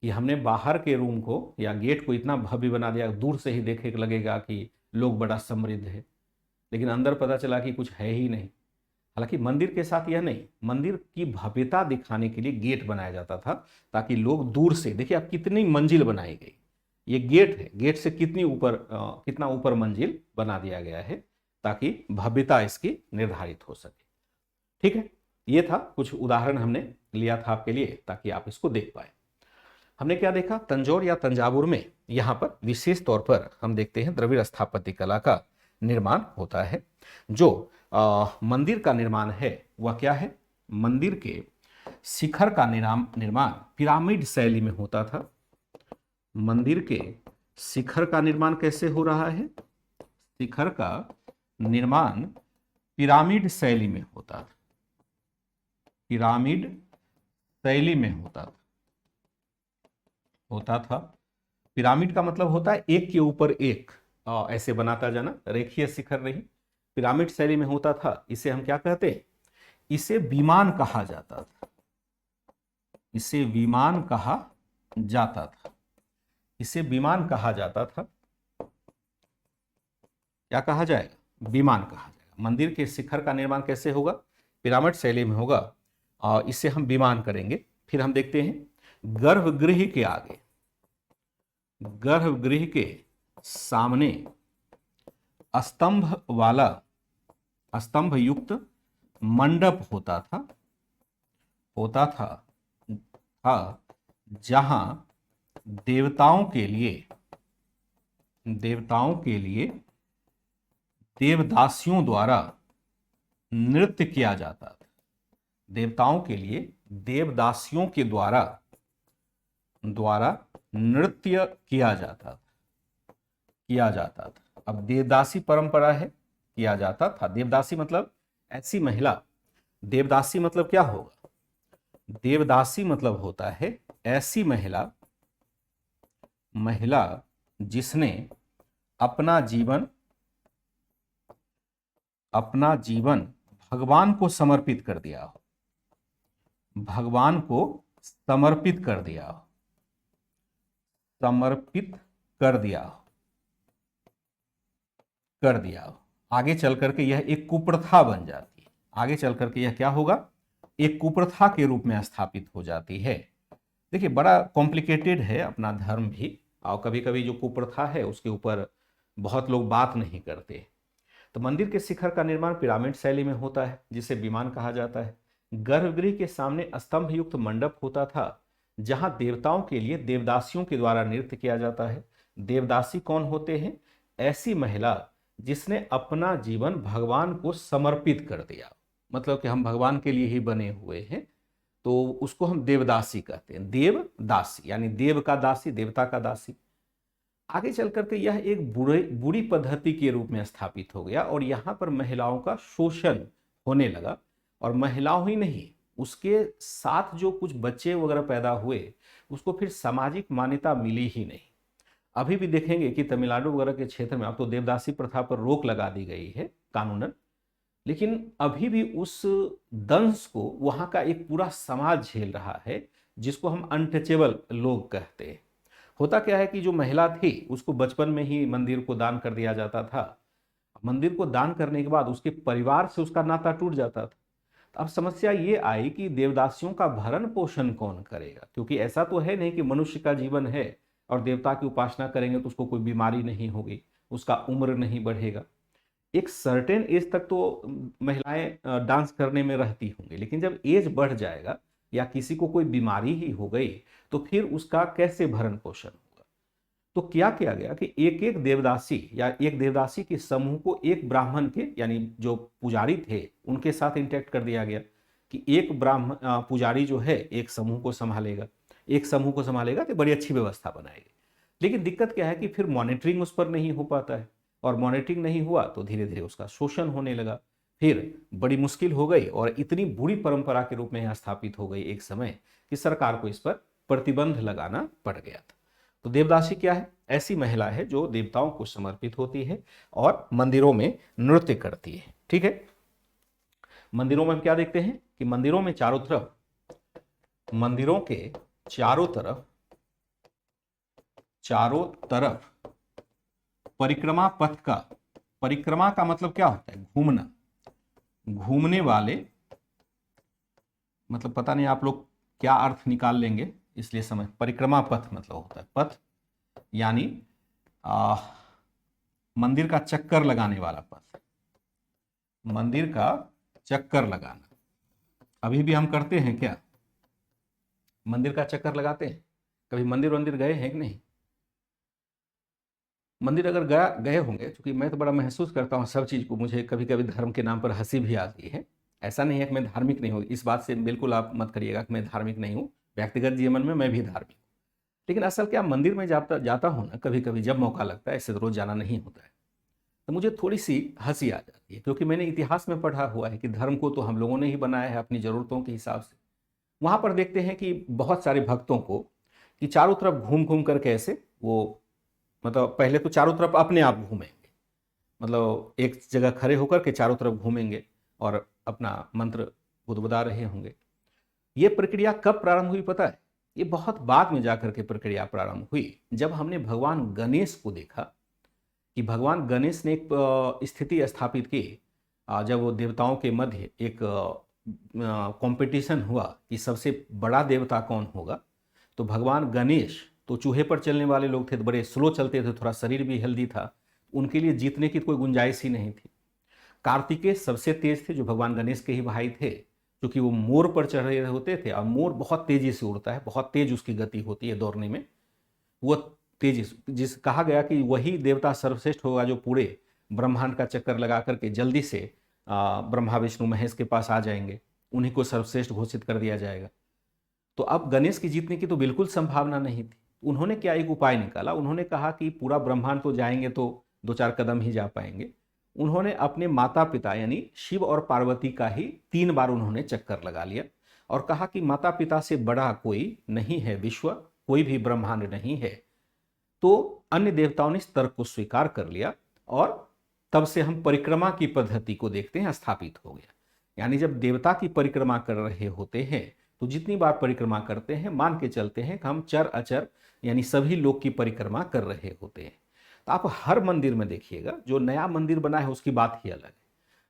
कि हमने बाहर के रूम को या गेट को इतना भव्य बना दिया, दूर से ही देखे लगेगा कि लोग बड़ा समृद्ध है, लेकिन अंदर पता चला कि कुछ है ही नहीं। हालांकि मंदिर के साथ यह नहीं, मंदिर की भव्यता दिखाने के लिए गेट बनाया जाता था ताकि लोग दूर से देखिए। अब कितनी मंजिल बनाई गई, ये गेट है, गेट से कितना ऊपर मंजिल बना दिया गया है ताकि भव्यता इसकी निर्धारित हो सके। ठीक है, ये था कुछ उदाहरण हमने लिया था आपके लिए ताकि आप इसको देख पाए। हमने क्या देखा, तंजौर या तंजावुर में यहाँ पर विशेष तौर पर हम देखते हैं द्रविड़ स्थापत्य कला का निर्माण होता है। जो मंदिर का निर्माण है वह क्या है, मंदिर के शिखर का निर्माण पिरामिड शैली में होता था। मंदिर के शिखर का निर्माण कैसे हो रहा है, शिखर का निर्माण पिरामिड शैली में होता था, पिरामिड शैली में होता था। पिरामिड का मतलब होता है एक के ऊपर एक ऐसे बनाता जाना, रेखीय शिखर नहीं, पिरामिड शैली में होता था। इसे हम क्या कहते हैं, इसे विमान कहा जाता था, इसे विमान कहा जाता था, इसे विमान कहा जाता था। क्या कहा जाएगा, विमान कहा जाएगा। मंदिर के शिखर का निर्माण कैसे होगा, पिरामिड शैली में होगा और इसे हम विमान करेंगे। फिर हम देखते हैं गर्भगृह के आगे, गर्भगृह के सामने स्तंभ वाला, स्तंभ युक्त मंडप होता था जहां देवताओं के लिए देवदासियों द्वारा नृत्य किया जाता था। देवताओं के लिए देवदासियों के द्वारा नृत्य किया जाता था। अब देवदासी परंपरा है, किया जाता था। देवदासी मतलब ऐसी महिला, देवदासी मतलब क्या होगा, देवदासी मतलब होता है ऐसी महिला जिसने अपना जीवन भगवान को समर्पित कर दिया हो, भगवान को समर्पित कर दिया हो, आगे चल करके यह एक कुप्रथा बन जाती है। आगे चल करके यह क्या होगा, एक कुप्रथा के रूप में स्थापित हो जाती है। देखिए बड़ा कॉम्प्लिकेटेड है अपना धर्म भी, और कभी कभी जो कुप्रथा है उसके ऊपर बहुत लोग बात नहीं करते। तो मंदिर के शिखर का निर्माण पिरामिड शैली में होता है जिसे विमान कहा जाता है। गर्भगृह के सामने स्तंभ युक्त मंडप होता था जहां देवताओं के लिए देवदासियों के द्वारा नृत्य किया जाता है। देवदासी कौन होते हैं, ऐसी महिला जिसने अपना जीवन भगवान को समर्पित कर दिया, मतलब कि हम भगवान के लिए ही बने हुए हैं, तो उसको हम देवदासी कहते हैं। देवदासी यानी देव का दासी, देवता का दासी। आगे चल करके यह एक बुरी पद्धति के रूप में स्थापित हो गया और यहाँ पर महिलाओं का शोषण होने लगा। और महिलाओं ही नहीं, उसके साथ जो कुछ बच्चे वगैरह पैदा हुए उसको फिर सामाजिक मान्यता मिली ही नहीं। अभी भी देखेंगे कि तमिलनाडु वगैरह के क्षेत्र में अब तो देवदासी प्रथा पर रोक लगा दी गई है कानूनन, लेकिन अभी भी उस दंश को वहाँ का एक पूरा समाज झेल रहा है जिसको हम अनटचेबल लोग कहते हैं। होता क्या है कि जो महिला थी उसको बचपन में ही मंदिर को दान कर दिया जाता था। मंदिर को दान करने के बाद उसके परिवार से उसका नाता टूट जाता था। अब समस्या ये आई कि देवदासियों का भरण पोषण कौन करेगा, क्योंकि ऐसा तो है नहीं कि मनुष्य का जीवन है और देवता की उपासना करेंगे तो उसको कोई बीमारी नहीं होगी, उसका उम्र नहीं बढ़ेगा। एक सर्टेन एज तक तो महिलाएं डांस करने में रहती होंगी, लेकिन जब एज बढ़ जाएगा या किसी को कोई बीमारी ही हो गई तो फिर उसका कैसे भरण पोषण होगा। तो क्या किया गया कि एक एक देवदासी या एक देवदासी के समूह को एक ब्राह्मण के यानी जो पुजारी थे उनके साथ इंटरेक्ट कर दिया गया कि एक ब्राह्मण पुजारी जो है एक समूह को संभालेगा, एक समूह को संभालेगा तो बड़ी अच्छी व्यवस्था बनाएगी। लेकिन दिक्कत क्या है कि फिर मॉनिटरिंग उस पर नहीं हो पाता है, और मॉनिटरिंग नहीं हुआ तो धीरे धीरे उसका शोषण होने लगा। फिर बड़ी मुश्किल हो गई और इतनी बुरी परंपरा के रूप में यहाँ स्थापित हो गई एक समय कि सरकार को इस पर प्रतिबंध लगाना पड़ गया था। तो देवदासी क्या है? ऐसी महिला है जो देवताओं को समर्पित होती है और मंदिरों में नृत्य करती है। ठीक है, मंदिरों में हम क्या देखते हैं कि मंदिरों में चारों तरफ, मंदिरों के चारों तरफ परिक्रमा पथ का, परिक्रमा का मतलब क्या होता है? घूमना, घूमने वाले, मतलब पता नहीं आप लोग क्या अर्थ निकाल लेंगे, इसलिए समझ, परिक्रमा पथ मतलब होता है पथ यानी मंदिर का चक्कर लगाने वाला पथ, मंदिर का चक्कर लगाना। अभी भी हम करते हैं क्या? मंदिर का चक्कर लगाते हैं? कभी मंदिर गए हैं कि नहीं? मंदिर अगर गए होंगे, क्योंकि मैं तो बड़ा महसूस करता हूँ सब चीज़ को, मुझे कभी कभी धर्म के नाम पर हंसी भी आती है। ऐसा नहीं है कि मैं धार्मिक नहीं हूँ, इस बात से बिल्कुल आप मत करिएगा कि मैं धार्मिक नहीं हूँ, व्यक्तिगत जीवन में मैं भी धार्मिक हूँ। लेकिन असल क्या, मंदिर में जाता हूँ ना कभी कभी जब मौका लगता है, ऐसे तो रोज जाना नहीं होता है, तो मुझे थोड़ी सी हंसी आ जाती है, क्योंकि मैंने इतिहास में पढ़ा हुआ है कि धर्म को तो हम लोगों ने ही बनाया है अपनी ज़रूरतों के हिसाब से। वहाँ पर देखते हैं कि बहुत सारे भक्तों को कि चारों तरफ घूम घूम कर कैसे वो, मतलब पहले तो चारों तरफ अपने आप घूमेंगे, मतलब एक जगह खड़े होकर के चारों तरफ घूमेंगे और अपना मंत्र बुदबुदा रहे होंगे। ये प्रक्रिया कब प्रारंभ हुई पता है? ये बहुत बाद में जाकर के प्रक्रिया प्रारंभ हुई, जब हमने भगवान गणेश को देखा कि भगवान गणेश ने एक स्थिति स्थापित की। जब वो देवताओं के मध्य एक कंपटीशन हुआ कि सबसे बड़ा देवता कौन होगा, तो भगवान गणेश तो चूहे पर चलने वाले लोग थे, तो बड़े स्लो चलते थे, थोड़ा शरीर भी हेल्दी था, उनके लिए जीतने की कोई गुंजाइश ही नहीं थी। कार्तिकेय सबसे तेज थे, जो भगवान गणेश के ही भाई थे, क्योंकि वो मोर पर चढ़ रहे होते थे, और मोर बहुत तेजी से उड़ता है, बहुत तेज उसकी गति होती है दौड़ने में। वो तेजी, जिस कहा गया कि वही देवता सर्वश्रेष्ठ होगा जो पूरे ब्रह्मांड का चक्कर लगा करके जल्दी से ब्रह्मा विष्णु महेश के पास आ जाएंगे, उन्हीं को सर्वश्रेष्ठ घोषित कर दिया जाएगा। तो अब गणेश की जीतने की तो बिल्कुल संभावना नहीं थी। उन्होंने क्या एक उपाय निकाला, उन्होंने कहा कि पूरा ब्रह्मांड तो जाएंगे तो 2-4 कदम ही जा पाएंगे। उन्होंने अपने माता पिता यानी शिव और पार्वती का ही 3 बार उन्होंने चक्कर लगा लिया और कहा कि माता पिता से बड़ा कोई नहीं है विश्व, कोई भी ब्रह्मांड नहीं है। तो अन्य देवताओं ने इस तर्क को स्वीकार कर लिया और तब से हम परिक्रमा की पद्धति को देखते हैं स्थापित हो गया। यानी जब देवता की परिक्रमा कर रहे होते हैं तो जितनी बार परिक्रमा करते हैं मान के चलते हैं कि हम चर अचर यानी सभी लोग की परिक्रमा कर रहे होते हैं। तो आप हर मंदिर में देखिएगा, जो नया मंदिर बना है उसकी बात ही अलग है,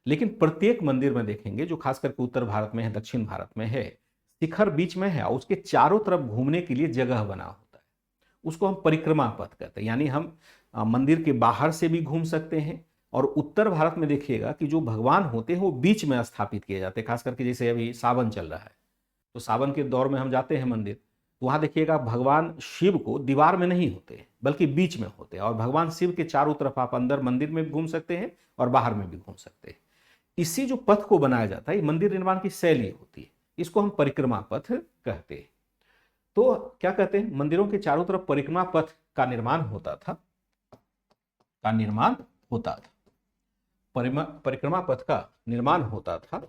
लेकिन प्रत्येक मंदिर में देखेंगे जो खास करके उत्तर भारत में है, दक्षिण भारत में है, शिखर बीच में है और उसके चारों तरफ घूमने के लिए जगह बना होता है, उसको हम परिक्रमा पथ कहते हैं। यानी हम मंदिर के बाहर से भी घूम सकते हैं, और उत्तर भारत में देखिएगा कि जो भगवान होते हैं वो बीच में स्थापित किए जाते हैं। खास करके जैसे अभी सावन चल रहा है, तो सावन के दौर में हम जाते हैं मंदिर, तो वहाँ देखिएगा भगवान शिव को दीवार में नहीं होते बल्कि बीच में होते हैं, और भगवान शिव के चारों तरफ आप अंदर मंदिर में भी घूम सकते हैं और बाहर में भी घूम सकते हैं। इसी जो पथ को बनाया जाता है, ये मंदिर निर्माण की शैली होती है, इसको हम परिक्रमा पथ कहते हैं। तो क्या कहते हैं, मंदिरों के चारों तरफ परिक्रमा पथ का निर्माण होता था, परिक्रमा पथ का निर्माण होता था,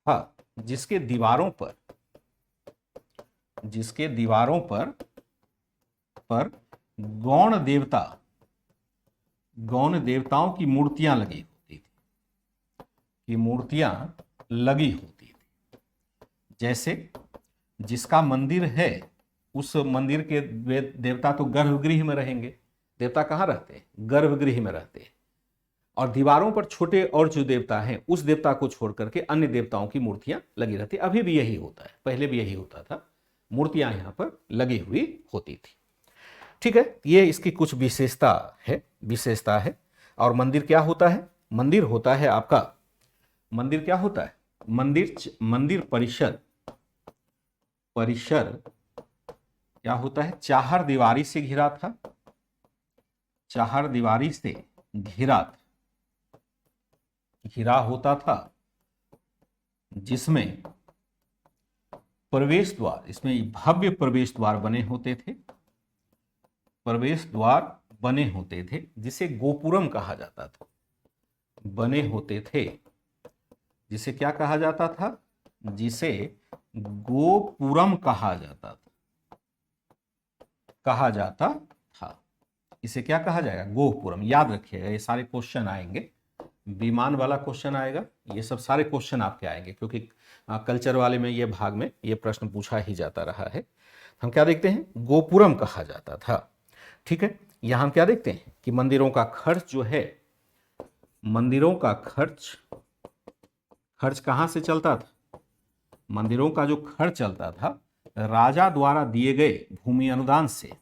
हाँ, जिसके दीवारों पर गौण देवताओं की मूर्तियां लगी होती थी, जैसे जिसका मंदिर है उस मंदिर के देवता तो गर्भगृह में रहेंगे। देवता कहाँ रहते हैं? गर्भगृह में रहते हैं। और दीवारों पर छोटे और जो देवता हैं उस देवता को छोड़ करके अन्य देवताओं की मूर्तियां लगी रहती। अभी भी यही होता है, पहले भी यही होता था, मूर्तियां यहां पर लगी हुई होती थी। ठीक है, ये इसकी कुछ विशेषता है। और मंदिर क्या होता है? मंदिर होता है आपका, मंदिर क्या होता है? मंदिर परिसर क्या होता है, चार दीवारी से घिरा था, चार दीवारी से घिरा होता था, जिसमें प्रवेश द्वार, इसमें भव्य प्रवेश द्वार बने होते थे, प्रवेश द्वार बने होते थे, जिसे गोपुरम कहा जाता था, बने होते थे, जिसे क्या कहा जाता था, जिसे गोपुरम कहा जाता था। इसे क्या कहा जाएगा, गोपुरम। याद रखिएगा, ये सारे क्वेश्चन आएंगे, विमान वाला क्वेश्चन आएगा, ये सब सारे क्वेश्चन आपके आएंगे, क्योंकि कल्चर वाले में ये भाग में ये प्रश्न पूछा ही जाता रहा है। हम क्या देखते हैं, गोपुरम कहा जाता था। ठीक है, यहां हम क्या देखते हैं कि मंदिरों का खर्च जो है, मंदिरों का खर्च कहां से चलता था, मंदिरों का जो खर्च चलता था राजा द्वारा दिए गए भूमि अनुदान से।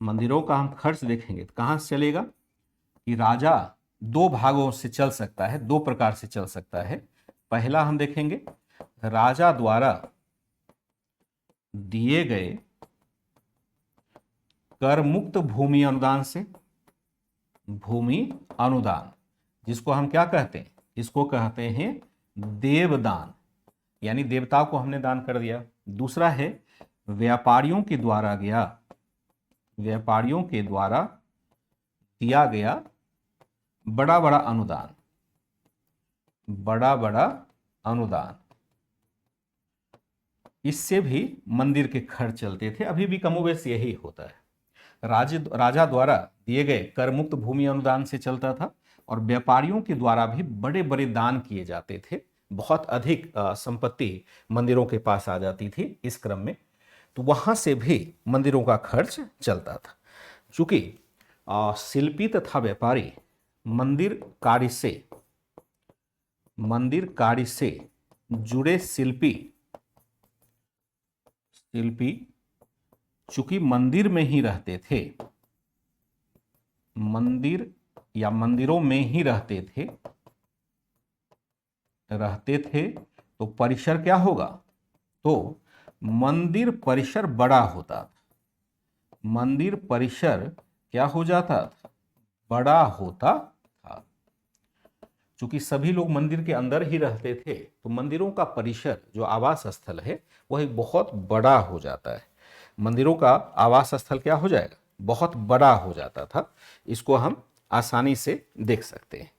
मंदिरों का हम खर्च देखेंगे तो कहां से चलेगा, कि राजा दो भागों से चल सकता है, दो प्रकार से चल सकता है। पहला हम देखेंगे, राजा द्वारा दिए गए कर मुक्त भूमि अनुदान से, भूमि अनुदान, जिसको हम क्या कहते हैं, इसको कहते हैं देवदान, यानी देवताओं को हमने दान कर दिया। दूसरा है व्यापारियों के द्वारा दिया गया बड़ा बड़ा अनुदान, इससे भी मंदिर के खर्च चलते थे। अभी भी कमोबेश यही होता है, राजा द्वारा दिए गए कर मुक्त भूमि अनुदान से चलता था, और व्यापारियों के द्वारा भी बड़े बड़े दान किए जाते थे, बहुत अधिक संपत्ति मंदिरों के पास आ जाती थी इस क्रम में, तो वहां से भी मंदिरों का खर्च चलता था। चूंकि शिल्पी तथा व्यापारी मंदिर कार्य से जुड़े शिल्पी चूंकि मंदिर में ही रहते थे, मंदिर या मंदिरों में ही रहते थे, तो परिसर क्या होगा, तो मंदिर परिसर बड़ा होता था, मंदिर परिसर क्या हो जाता था, बड़ा होता था। चूंकि सभी लोग मंदिर के अंदर ही रहते थे, तो मंदिरों का परिसर जो आवास स्थल है वह बहुत बड़ा हो जाता है, मंदिरों का आवास स्थल क्या हो जाएगा, बहुत बड़ा हो जाता था। इसको हम आसानी से देख सकते हैं।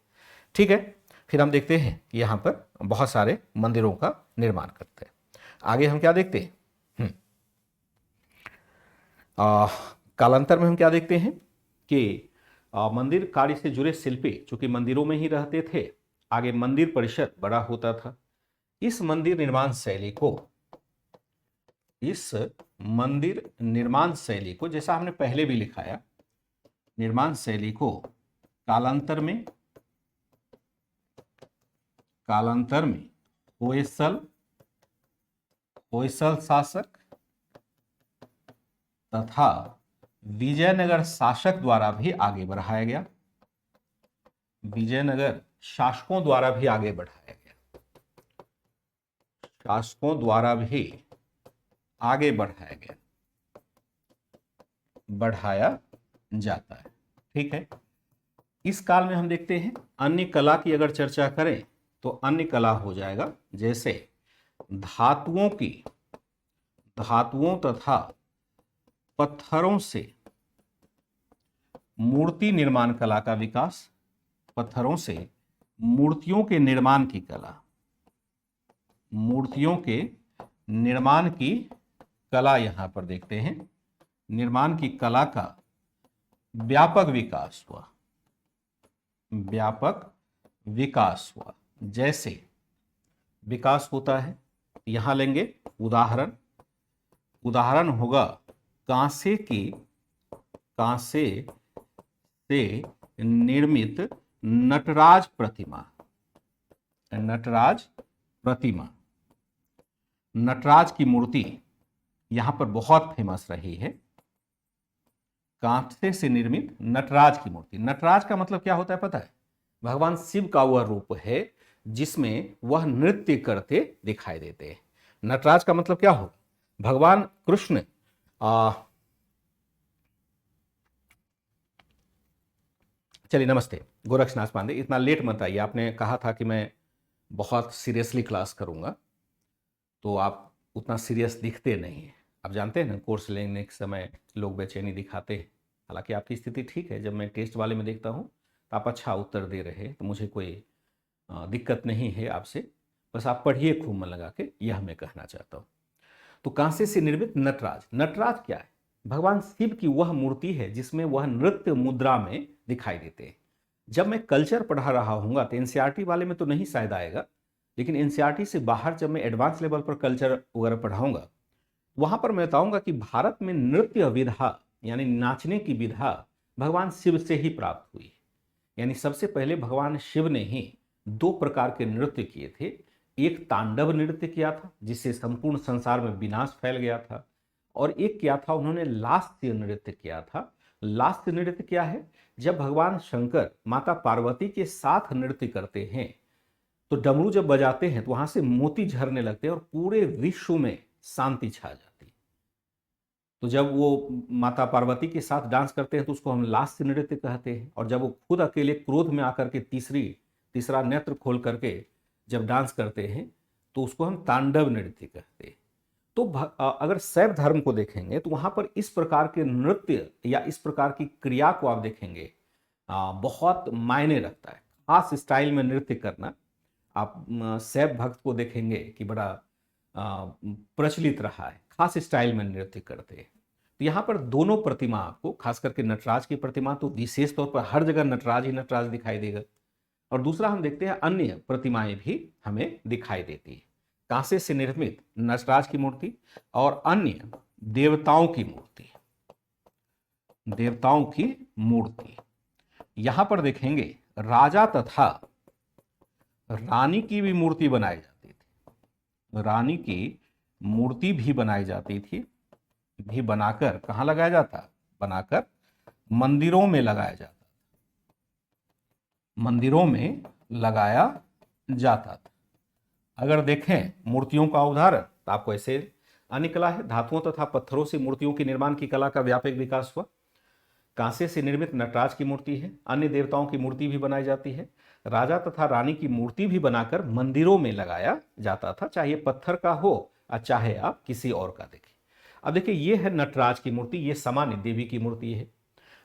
ठीक है, फिर हम देखते हैं कि यहाँ पर बहुत सारे मंदिरों का निर्माण करते हैं। आगे हम क्या देखते हैं, कालांतर में हम क्या देखते हैं कि मंदिर कार्य से जुड़े शिल्पी चूंकि मंदिरों में ही रहते थे, आगे मंदिर परिसर बड़ा होता था। इस मंदिर निर्माण शैली को जैसा हमने पहले भी लिखाया, निर्माण शैली को कालांतर में होयसल शासक तथा विजयनगर शासक द्वारा भी आगे बढ़ाया गया, विजयनगर शासकों द्वारा भी आगे बढ़ाया गया, शासकों द्वारा भी आगे बढ़ाया जाता है। ठीक है, इस काल में हम देखते हैं अन्य कला की अगर चर्चा करें तो अन्य कला हो जाएगा, जैसे धातुओं तथा पत्थरों से मूर्ति निर्माण कला का विकास, पत्थरों से मूर्तियों के निर्माण की कला, यहां पर देखते हैं निर्माण की कला का व्यापक विकास हुआ। जैसे विकास होता है, यहां लेंगे उदाहरण होगा कांसे से निर्मित नटराज प्रतिमा। नटराज की मूर्ति यहां पर बहुत फेमस रही है, कांसे से निर्मित नटराज की मूर्ति। नटराज का मतलब क्या होता है पता है, भगवान शिव का वह रूप है जिसमें वह नृत्य करते दिखाई देते हैं। नटराज का मतलब क्या होगा, भगवान कृष्ण आ, चलिए, नमस्ते। गोरक्षनाथ पांडे, इतना लेट मत आइए। आपने कहा था कि मैं बहुत सीरियसली क्लास करूंगा, तो आप उतना सीरियस दिखते नहीं हैं। आप जानते हैं ना, कोर्स लेने के समय लोग बेचैनी दिखाते हैं। हालांकि आपकी स्थिति ठीक है, जब मैं टेस्ट वाले में देखता हूँ तो आप अच्छा उत्तर दे रहे हैं, तो मुझे कोई दिक्कत नहीं है आपसे। बस आप पढ़िए खूब मन लगा के, यह मैं कहना चाहता हूँ। तो कांसे से निर्मित नटराज, नटराज क्या है? भगवान शिव की वह मूर्ति है जिसमें वह नृत्य मुद्रा में दिखाई देते हैं। जब मैं कल्चर पढ़ा रहा हूँगा तो एनसीईआरटी वाले में तो नहीं शायद आएगा, लेकिन एनसीईआरटी से बाहर जब मैं एडवांस लेवल पर कल्चर वगैरह पढ़ाऊंगा, वहां पर मैं बताऊंगा कि भारत में नृत्य विधा यानी नाचने की विधा भगवान शिव से ही प्राप्त हुई। यानी सबसे पहले भगवान शिव ने ही दो प्रकार के नृत्य किए थे। एक तांडव नृत्य किया था जिससे संपूर्ण संसार में विनाश फैल गया था, और एक किया था उन्होंने लास्य नृत्य किया था। लास्य नृत्य क्या है? जब भगवान शंकर माता पार्वती के साथ नृत्य करते हैं तो डमरू जब बजाते हैं तो वहां से मोती झरने लगते हैं और पूरे विश्व में शांति छा जाती है। तो जब वो माता पार्वती के साथ डांस करते हैं तो उसको हम लास्य नृत्य कहते हैं, और जब वो खुद अकेले क्रोध में आकर के तीसरा नेत्र खोल करके जब डांस करते हैं तो उसको हम तांडव नृत्य कहते हैं। तो अगर शैव धर्म को देखेंगे तो वहां पर इस प्रकार के नृत्य या इस प्रकार की क्रिया को आप देखेंगे बहुत मायने रखता है। खास स्टाइल में नृत्य करना आप शैव भक्त को देखेंगे कि बड़ा प्रचलित रहा है, खास स्टाइल में नृत्य करते हैं। तो यहाँ पर दोनों प्रतिमा आपको, खास करके नटराज की प्रतिमा तो विशेष तौर पर हर जगह नटराज ही नटराज दिखाई देगा, और दूसरा हम देखते हैं अन्य प्रतिमाएं भी हमें दिखाई देती है। कांसे से निर्मित नटराज की मूर्ति और अन्य देवताओं की मूर्ति, देवताओं की मूर्ति यहां पर देखेंगे राजा तथा रानी की भी मूर्ति बनाई जाती थी। रानी की मूर्ति भी बनाई जाती थी, भी बनाकर कहां लगाया जाता? बनाकर मंदिरों में लगाया जाता, मंदिरों में लगाया जाता था। अगर देखें मूर्तियों का उदाहरण तो आपको ऐसे अन्य कला है। धातुओं तथा पत्थरों से मूर्तियों के निर्माण की कला का व्यापक विकास हुआ। कांसे से निर्मित नटराज की मूर्ति है, अन्य देवताओं की मूर्ति भी बनाई जाती है। राजा तथा रानी की मूर्ति भी बनाकर मंदिरों में लगाया जाता था, चाहे पत्थर का हो और चाहे आप किसी और का देखें। अब देखिए, ये है नटराज की मूर्ति, ये सामान्य देवी की मूर्ति है।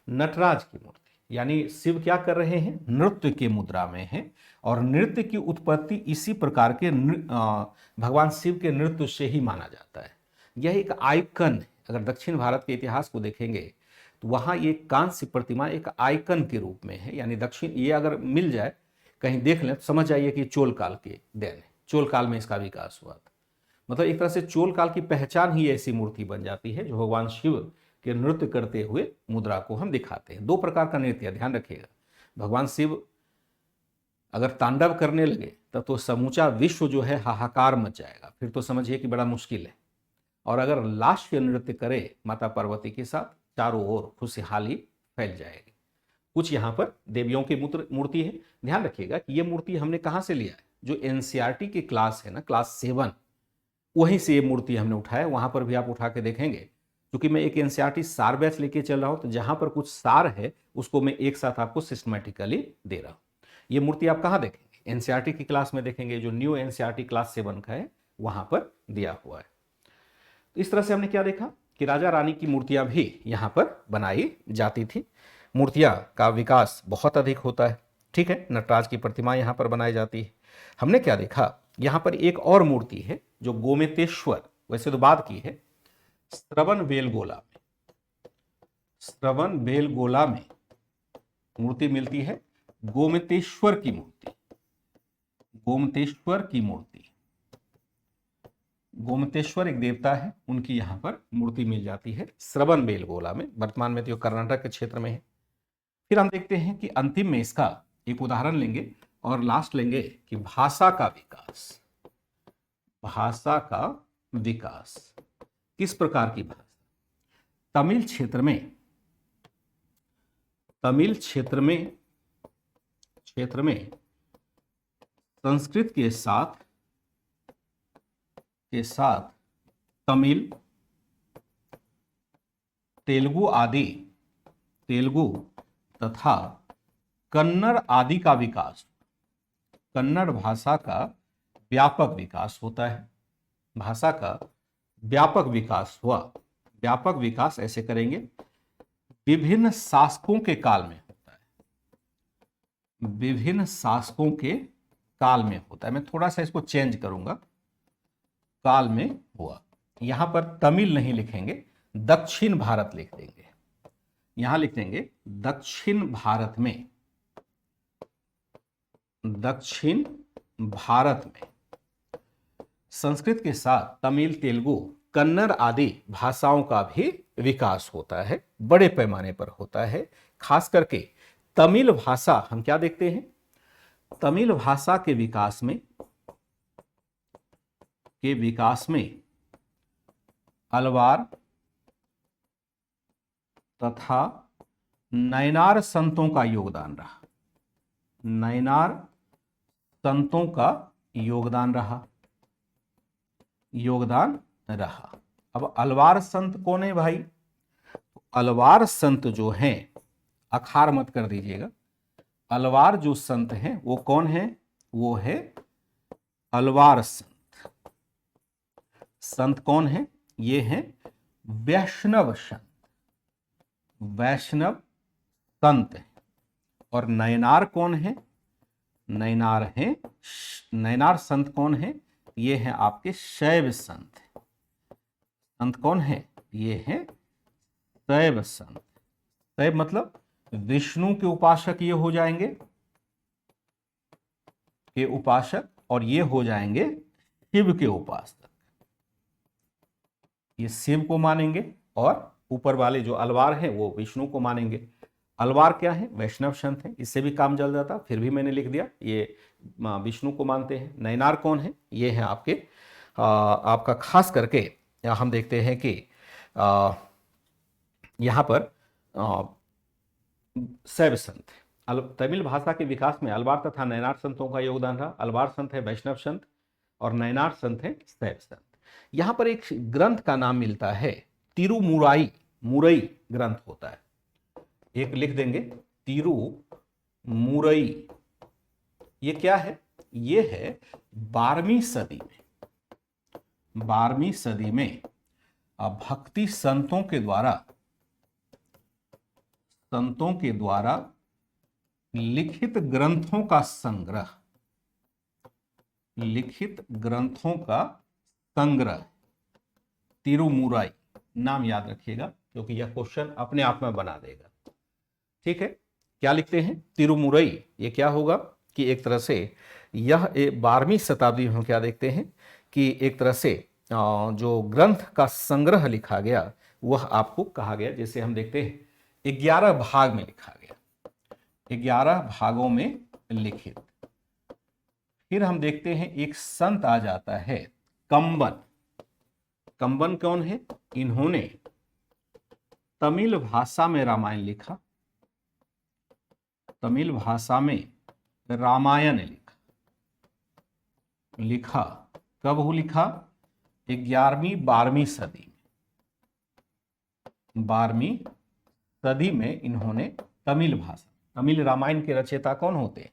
नटराज की मूर्ति यानी शिव क्या कर रहे हैं? नृत्य के मुद्रा में है, और नृत्य की उत्पत्ति इसी प्रकार के भगवान शिव के नृत्य से ही माना जाता है। यह एक आइकन है। अगर दक्षिण भारत के इतिहास को देखेंगे तो वहां ये कांस्य प्रतिमा एक आइकन के रूप में है। यानी दक्षिण, ये अगर मिल जाए कहीं देख लें तो समझ जाइए कि चोल काल के देन है, चोल काल में इसका विकास हुआ था। मतलब एक तरह से चोल काल की पहचान ही ऐसी मूर्ति बन जाती है जो भगवान शिव के नृत्य करते हुए मुद्रा को हम दिखाते हैं। दो प्रकार का नृत्य, ध्यान रखिएगा। भगवान शिव अगर तांडव करने लगे तब तो समूचा विश्व जो है हाहाकार मच जाएगा, फिर तो समझिए कि बड़ा मुश्किल है। और अगर लास्य नृत्य करे माता पार्वती के साथ, चारों ओर खुशहाली फैल जाएगी। कुछ यहाँ पर देवियों की मूर्ति है। ध्यान रखिएगा कि ये मूर्ति हमने कहाँ से लिया है? जो एनसीईआरटी की क्लास है ना, क्लास 7, वहीं से ये मूर्ति हमने उठाया। वहां पर भी आप उठा के देखेंगे, क्योंकि मैं एक एनसीईआरटी सार बैच लेके चल रहा हूं, तो जहां पर कुछ सार है उसको मैं एक साथ आपको सिस्टमेटिकली दे रहा हूं। ये मूर्ति आप कहाँ देखेंगे? एनसीईआरटी की क्लास में देखेंगे, जो न्यू एनसीईआरटी क्लास 7 का है वहां पर दिया हुआ है। तो इस तरह से हमने क्या देखा कि राजा रानी की मूर्तियां भी यहाँ पर बनाई जाती थी। मूर्तियां का विकास बहुत अधिक होता है। ठीक है, नटराज की प्रतिमा यहाँ पर बनाई जाती है। हमने क्या देखा, यहाँ पर एक और मूर्ति है जो गोमतेश्वर, वैसे तो बाद की है, श्रवण बेलगोला में, श्रवण बेलगोला में मूर्ति मिलती है। गोमतेश्वर की मूर्ति, गोमतेश्वर की मूर्ति, गोमतेश्वर एक देवता है, उनकी यहाँ पर मूर्ति मिल जाती है श्रवण बेलगोला में। वर्तमान में तो कर्नाटक के क्षेत्र में है। फिर हम देखते हैं कि अंतिम में इसका एक उदाहरण लेंगे और लास्ट लेंगे कि भाषा का विकास। भाषा का विकास किस प्रकार की भाषा? तमिल क्षेत्र में, तमिल क्षेत्र में संस्कृत के साथ तमिल तेलुगु तथा कन्नड़ आदि का विकास, कन्नड़ भाषा का व्यापक विकास होता है, भाषा का व्यापक विकास हुआ। व्यापक विकास ऐसे करेंगे, विभिन्न शासकों के काल में होता है, विभिन्न शासकों के काल में होता है। मैं थोड़ा सा इसको चेंज करूंगा, काल में हुआ। यहां पर तमिल नहीं लिखेंगे, दक्षिण भारत लिख देंगे। यहां लिख देंगे दक्षिण भारत में, दक्षिण भारत में संस्कृत के साथ तमिल, तेलुगु, कन्नड़ आदि भाषाओं का भी विकास होता है, बड़े पैमाने पर होता है। खास करके तमिल भाषा हम क्या देखते हैं, तमिल भाषा के विकास में अलवार तथा नयनार संतों का योगदान रहा, नयनार संतों का योगदान रहा। अब अलवार संत कौन है भाई? अलवार संत जो हैं, अखार मत कर दीजिएगा, अलवार जो संत हैं वो कौन है? वो है अलवार संत। संत कौन है? ये हैं वैष्णव संत, वैष्णव संत है। और नयनार कौन है? नयनार हैं, नयनार संत कौन है? ये हैं आपके शैव संत। संत कौन है? ये हैं शैव संत। शैव मतलब विष्णु के उपासक ये हो जाएंगे, के उपासक, और ये हो जाएंगे शिव के उपासक। ये शिव को मानेंगे और ऊपर वाले जो अलवार हैं वो विष्णु को मानेंगे। अलवार क्या है? वैष्णव संत है, इससे भी काम चल जाता, फिर भी मैंने लिख दिया, ये विष्णु को मानते हैं। नयनार कौन है? ये है आपके आपका खास करके हम देखते हैं कि यहाँ पर शैव संत। तमिल भाषा के विकास में अलवार तथा नयनार संतों का योगदान रहा। अलवार संत है वैष्णव संत और नयनार संत है शैव संत। यहाँ पर एक ग्रंथ का नाम मिलता है तिरुमुराई, मुरई ग्रंथ होता है, एक लिख देंगे तिरुमुरई। ये क्या है? ये है 12वीं सदी में, 12वीं सदी में भक्ति संतों के द्वारा लिखित ग्रंथों का संग्रह, लिखित ग्रंथों का संग्रह। तिरुमुराई नाम याद रखिएगा क्योंकि यह क्वेश्चन अपने आप में बना देगा। ठीक है, क्या लिखते हैं? तिरुमुरई। ये क्या होगा कि एक तरह से यह 12वीं शताब्दी में हम क्या देखते हैं कि एक तरह से जो ग्रंथ का संग्रह लिखा गया वह आपको कहा गया, जैसे हम देखते हैं 11 भाग में लिखा गया, 11 भागों में लिखित। फिर हम देखते हैं एक संत आ जाता है कंबन। कंबन कौन है? इन्होंने तमिल भाषा में रामायण लिखा, तमिल भाषा में रामायण लिखा। कब हो लिखा? 11वीं 12वीं सदी में, 12वीं सदी में इन्होंने तमिल भाषा, तमिल रामायण के रचयिता कौन होते हैं?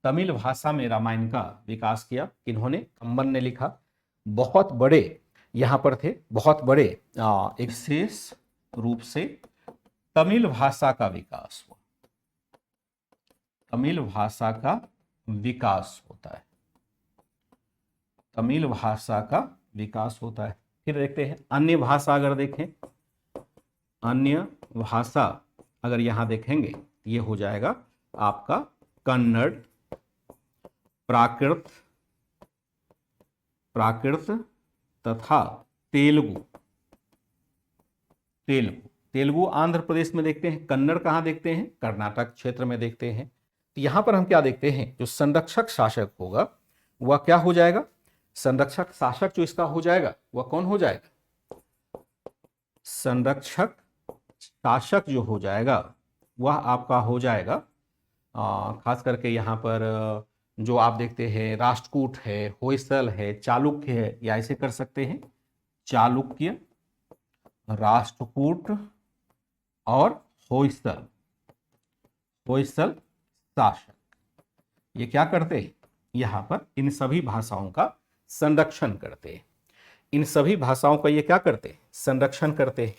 तमिल भाषा में रामायण का विकास किया इन्होंने, कंबन ने लिखा। बहुत बड़े यहाँ पर थे, बहुत बड़े एक विशेष रूप से तमिल भाषा का विकास हुआ, तमिल भाषा का विकास होता है, तमिल भाषा का विकास होता है। फिर देखते हैं अन्य भाषा, अगर देखें अन्य भाषा अगर यहां देखेंगे ये हो जाएगा आपका कन्नड़, प्राकृत तथा तेलुगु। तेलुगु आंध्र प्रदेश में देखते हैं, कन्नड़ कहां देखते हैं? कर्नाटक क्षेत्र में देखते हैं। तो यहां पर हम क्या देखते हैं? जो संरक्षक शासक होगा वह क्या हो जाएगा? संरक्षक शासक जो इसका हो जाएगा वह कौन हो जाएगा? संरक्षक शासक जो हो जाएगा वह आपका हो जाएगा खास करके यहाँ पर जो आप देखते हैं राष्ट्रकूट है, होयसल है, चालुक्य है, या ऐसे कर सकते हैं चालुक्य, राष्ट्रकूट और होयसल, होयसल शासक। ये क्या करते हैं, यहां पर इन सभी भाषाओं का संरक्षण करते हैं। इन सभी भाषाओं का ये क्या करते हैं, संरक्षण करते हैं।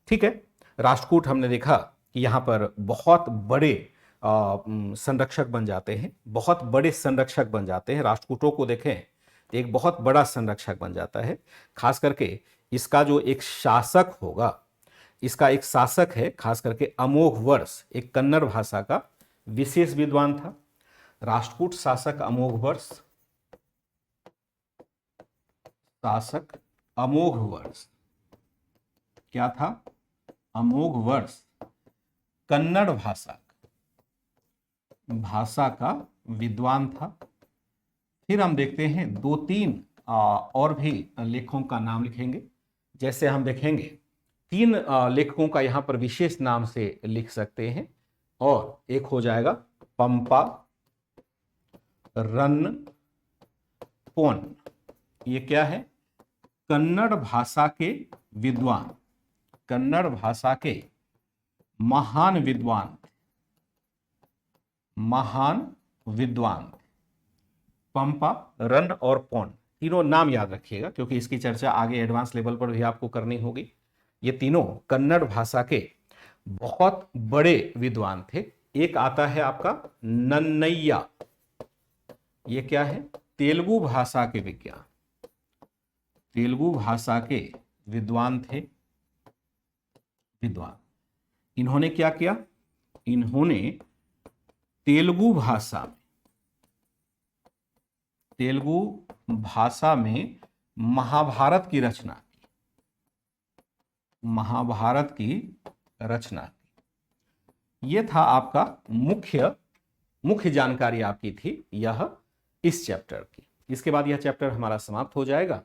ठीक है। राष्ट्रकूट हमने देखा कि यहाँ पर बहुत बड़े संरक्षक बन जाते हैं, बहुत बड़े संरक्षक बन जाते हैं। राष्ट्रकूटों को देखें तो एक बहुत बड़ा संरक्षक बन जाता है। खास करके इसका जो एक शासक होगा, इसका एक शासक है खास करके अमोघ वर्ष, एक कन्नड़ भाषा का विशेष विद्वान था। राष्ट्रकूट शासक अमोघ वर्ष, शासक अमोघ वर्ष क्या था, अमोघ वर्ष कन्नड़ भाषा का विद्वान था। फिर हम देखते हैं दो तीन और भी लेखकों का नाम लिखेंगे। जैसे हम देखेंगे तीन लेखकों का यहां पर विशेष नाम से लिख सकते हैं, और एक हो जाएगा पंपा रन पोन। ये क्या है, कन्नड़ भाषा के विद्वान, कन्नड़ भाषा के महान विद्वान, महान विद्वान पंपा, रन और पोन। तीनों नाम याद रखिएगा क्योंकि इसकी चर्चा आगे एडवांस लेवल पर भी आपको करनी होगी। ये तीनों कन्नड़ भाषा के बहुत बड़े विद्वान थे। एक आता है आपका नन्नैया, ये क्या है, तेलुगु भाषा के विज्ञान, तेलुगु भाषा के विद्वान थे, विद्वान। इन्होंने क्या किया, इन्होंने तेलुगु भाषा में, तेलुगु भाषा में महाभारत की रचना की, महाभारत की रचना की। यह था आपका मुख्य जानकारी आपकी थी यह इस चैप्टर की। इसके बाद यह चैप्टर हमारा समाप्त हो जाएगा,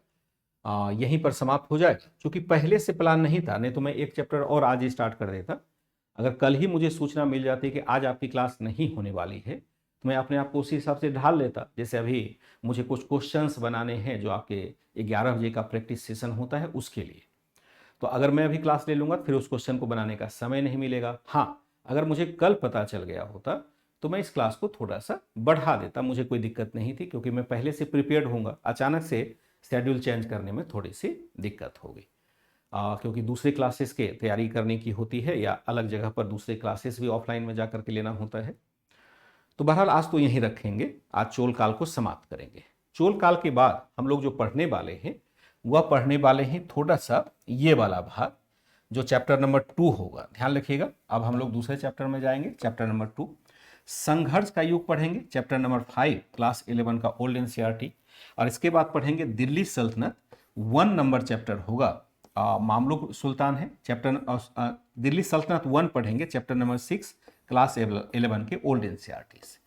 यहीं पर समाप्त हो जाएगा। क्योंकि पहले से प्लान नहीं था, नहीं तो मैं एक चैप्टर और आज ही स्टार्ट कर देता। अगर कल ही मुझे सूचना मिल जाती कि आज आपकी क्लास नहीं होने वाली है तो मैं अपने आप को उसी हिसाब से ढाल लेता। जैसे अभी मुझे कुछ क्वेश्चंस बनाने हैं जो आपके 11 बजे का प्रैक्टिस सेशन होता है उसके लिए, तो अगर मैं अभी क्लास ले लूँगा फिर उस क्वेश्चन को बनाने का समय नहीं मिलेगा। हाँ, अगर मुझे कल पता चल गया होता तो मैं इस क्लास को थोड़ा सा बढ़ा देता, मुझे कोई दिक्कत नहीं थी क्योंकि मैं पहले से प्रिपेयर्ड होऊंगा। अचानक से शेड्यूल चेंज करने में थोड़ी सी दिक्कत होगी, क्योंकि दूसरे क्लासेस के तैयारी करने की होती है या अलग जगह पर दूसरे क्लासेस भी ऑफलाइन में जा करके लेना होता है। तो बहरहाल आज तो यहीं रखेंगे, आज चोल काल को समाप्त करेंगे। चोल काल के बाद हम लोग जो पढ़ने वाले हैं वह पढ़ने वाले हैं थोड़ा सा ये वाला भाग जो चैप्टर नंबर 2 होगा। ध्यान रखिएगा, अब हम लोग दूसरे चैप्टर में जाएंगे। चैप्टर नंबर 2 संघर्ष का युग पढ़ेंगे। चैप्टर नंबर 5 क्लास 11 का ओल्ड एनसीईआरटी, और इसके बाद पढ़ेंगे दिल्ली सल्तनत। 1 नंबर चैप्टर होगा मामलुक सुल्तान है। चैप्टर दिल्ली सल्तनत 1 पढ़ेंगे। चैप्टर नंबर 6 क्लास 11 के ओल्ड एनसीईआरटी से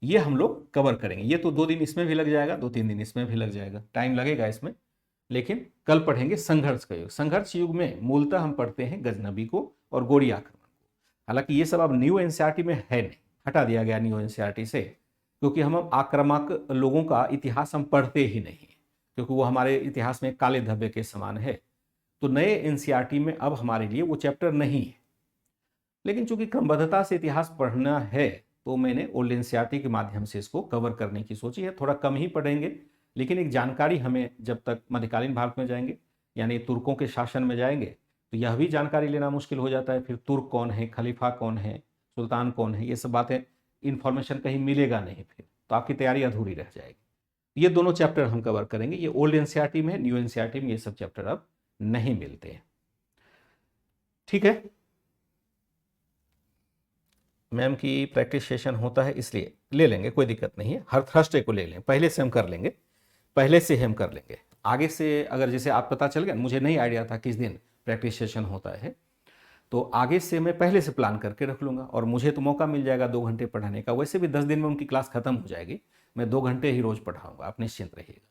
ये हम लोग कवर करेंगे। ये तो 2 दिन इसमें भी लग जाएगा, 2-3 दिन इसमें भी लग जाएगा, टाइम लगेगा इसमें। लेकिन कल पढ़ेंगे संघर्ष का युग। संघर्ष युग में मूलतः हम पढ़ते हैं गजनबी को और गोरी आक्रमण को। हालांकि ये सब अब न्यू एनसीईआरटी में है नहीं, हटा दिया गया न्यू एनसीईआरटी से, क्योंकि हम आक्रामक लोगों का इतिहास हम पढ़ते ही नहीं, क्योंकि वो हमारे इतिहास में काले धब्बे के समान है। तो नए एनसीईआरटी में अब हमारे लिए वो चैप्टर नहीं है। लेकिन चूंकि क्रमबद्धता से इतिहास पढ़ना है तो मैंने ओल्ड एनसीईआरटी के माध्यम से इसको कवर करने की सोची है। थोड़ा कम ही पढ़ेंगे, लेकिन एक जानकारी हमें जब तक मध्यकालीन भारत में जाएंगे यानी तुर्कों के शासन में जाएंगे तो यह भी जानकारी लेना मुश्किल हो जाता है। फिर तुर्क कौन है, खलीफा कौन है, सुल्तान कौन है, ये सब बातें इंफॉर्मेशन कहीं मिलेगा नहीं, फिर तो आपकी तैयारी अधूरी रह जाएगी। ये दोनों चैप्टर हम कवर करेंगे। ये ओल्ड एनसीईआरटी में है, न्यू एनसीईआरटी में ये सब चैप्टर अब नहीं मिलते हैं। ठीक है, मैम की प्रैक्टिस सेशन होता है इसलिए ले लेंगे, कोई दिक्कत नहीं है। हर थर्सडे को ले लें, पहले से हम कर लेंगे, पहले से हम कर लेंगे। आगे से अगर जैसे आप पता चल गया, मुझे नहीं आइडिया था किस दिन प्रैक्टिस सेशन होता है, तो आगे से मैं पहले से प्लान करके रख लूँगा और मुझे तो मौका मिल जाएगा 2 घंटे पढ़ाने का। वैसे भी 10 दिन में उनकी क्लास खत्म हो जाएगी, मैं 2 घंटे ही रोज़ पढ़ाऊँगा, आप निश्चिंत रहिएगा।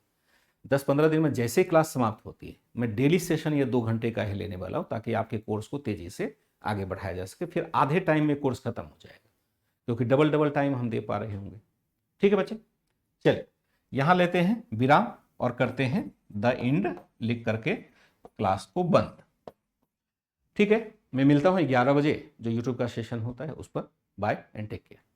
10-15 दिन में जैसे क्लास समाप्त होती है मैं डेली सेशन ये 2 घंटे का ही लेने वाला हूँ, ताकि आपके कोर्स को तेज़ी से आगे बढ़ाया जा सके। फिर आधे टाइम में कोर्स खत्म हो जाएगा, क्योंकि डबल टाइम हम दे पा रहे होंगे। ठीक है बच्चे, चलिए यहाँ लेते हैं विराम और करते हैं द एंड लिख करके क्लास को बंद। ठीक है, मैं मिलता हूँ 11 बजे जो यूट्यूब का सेशन होता है उस पर। Bye and take care.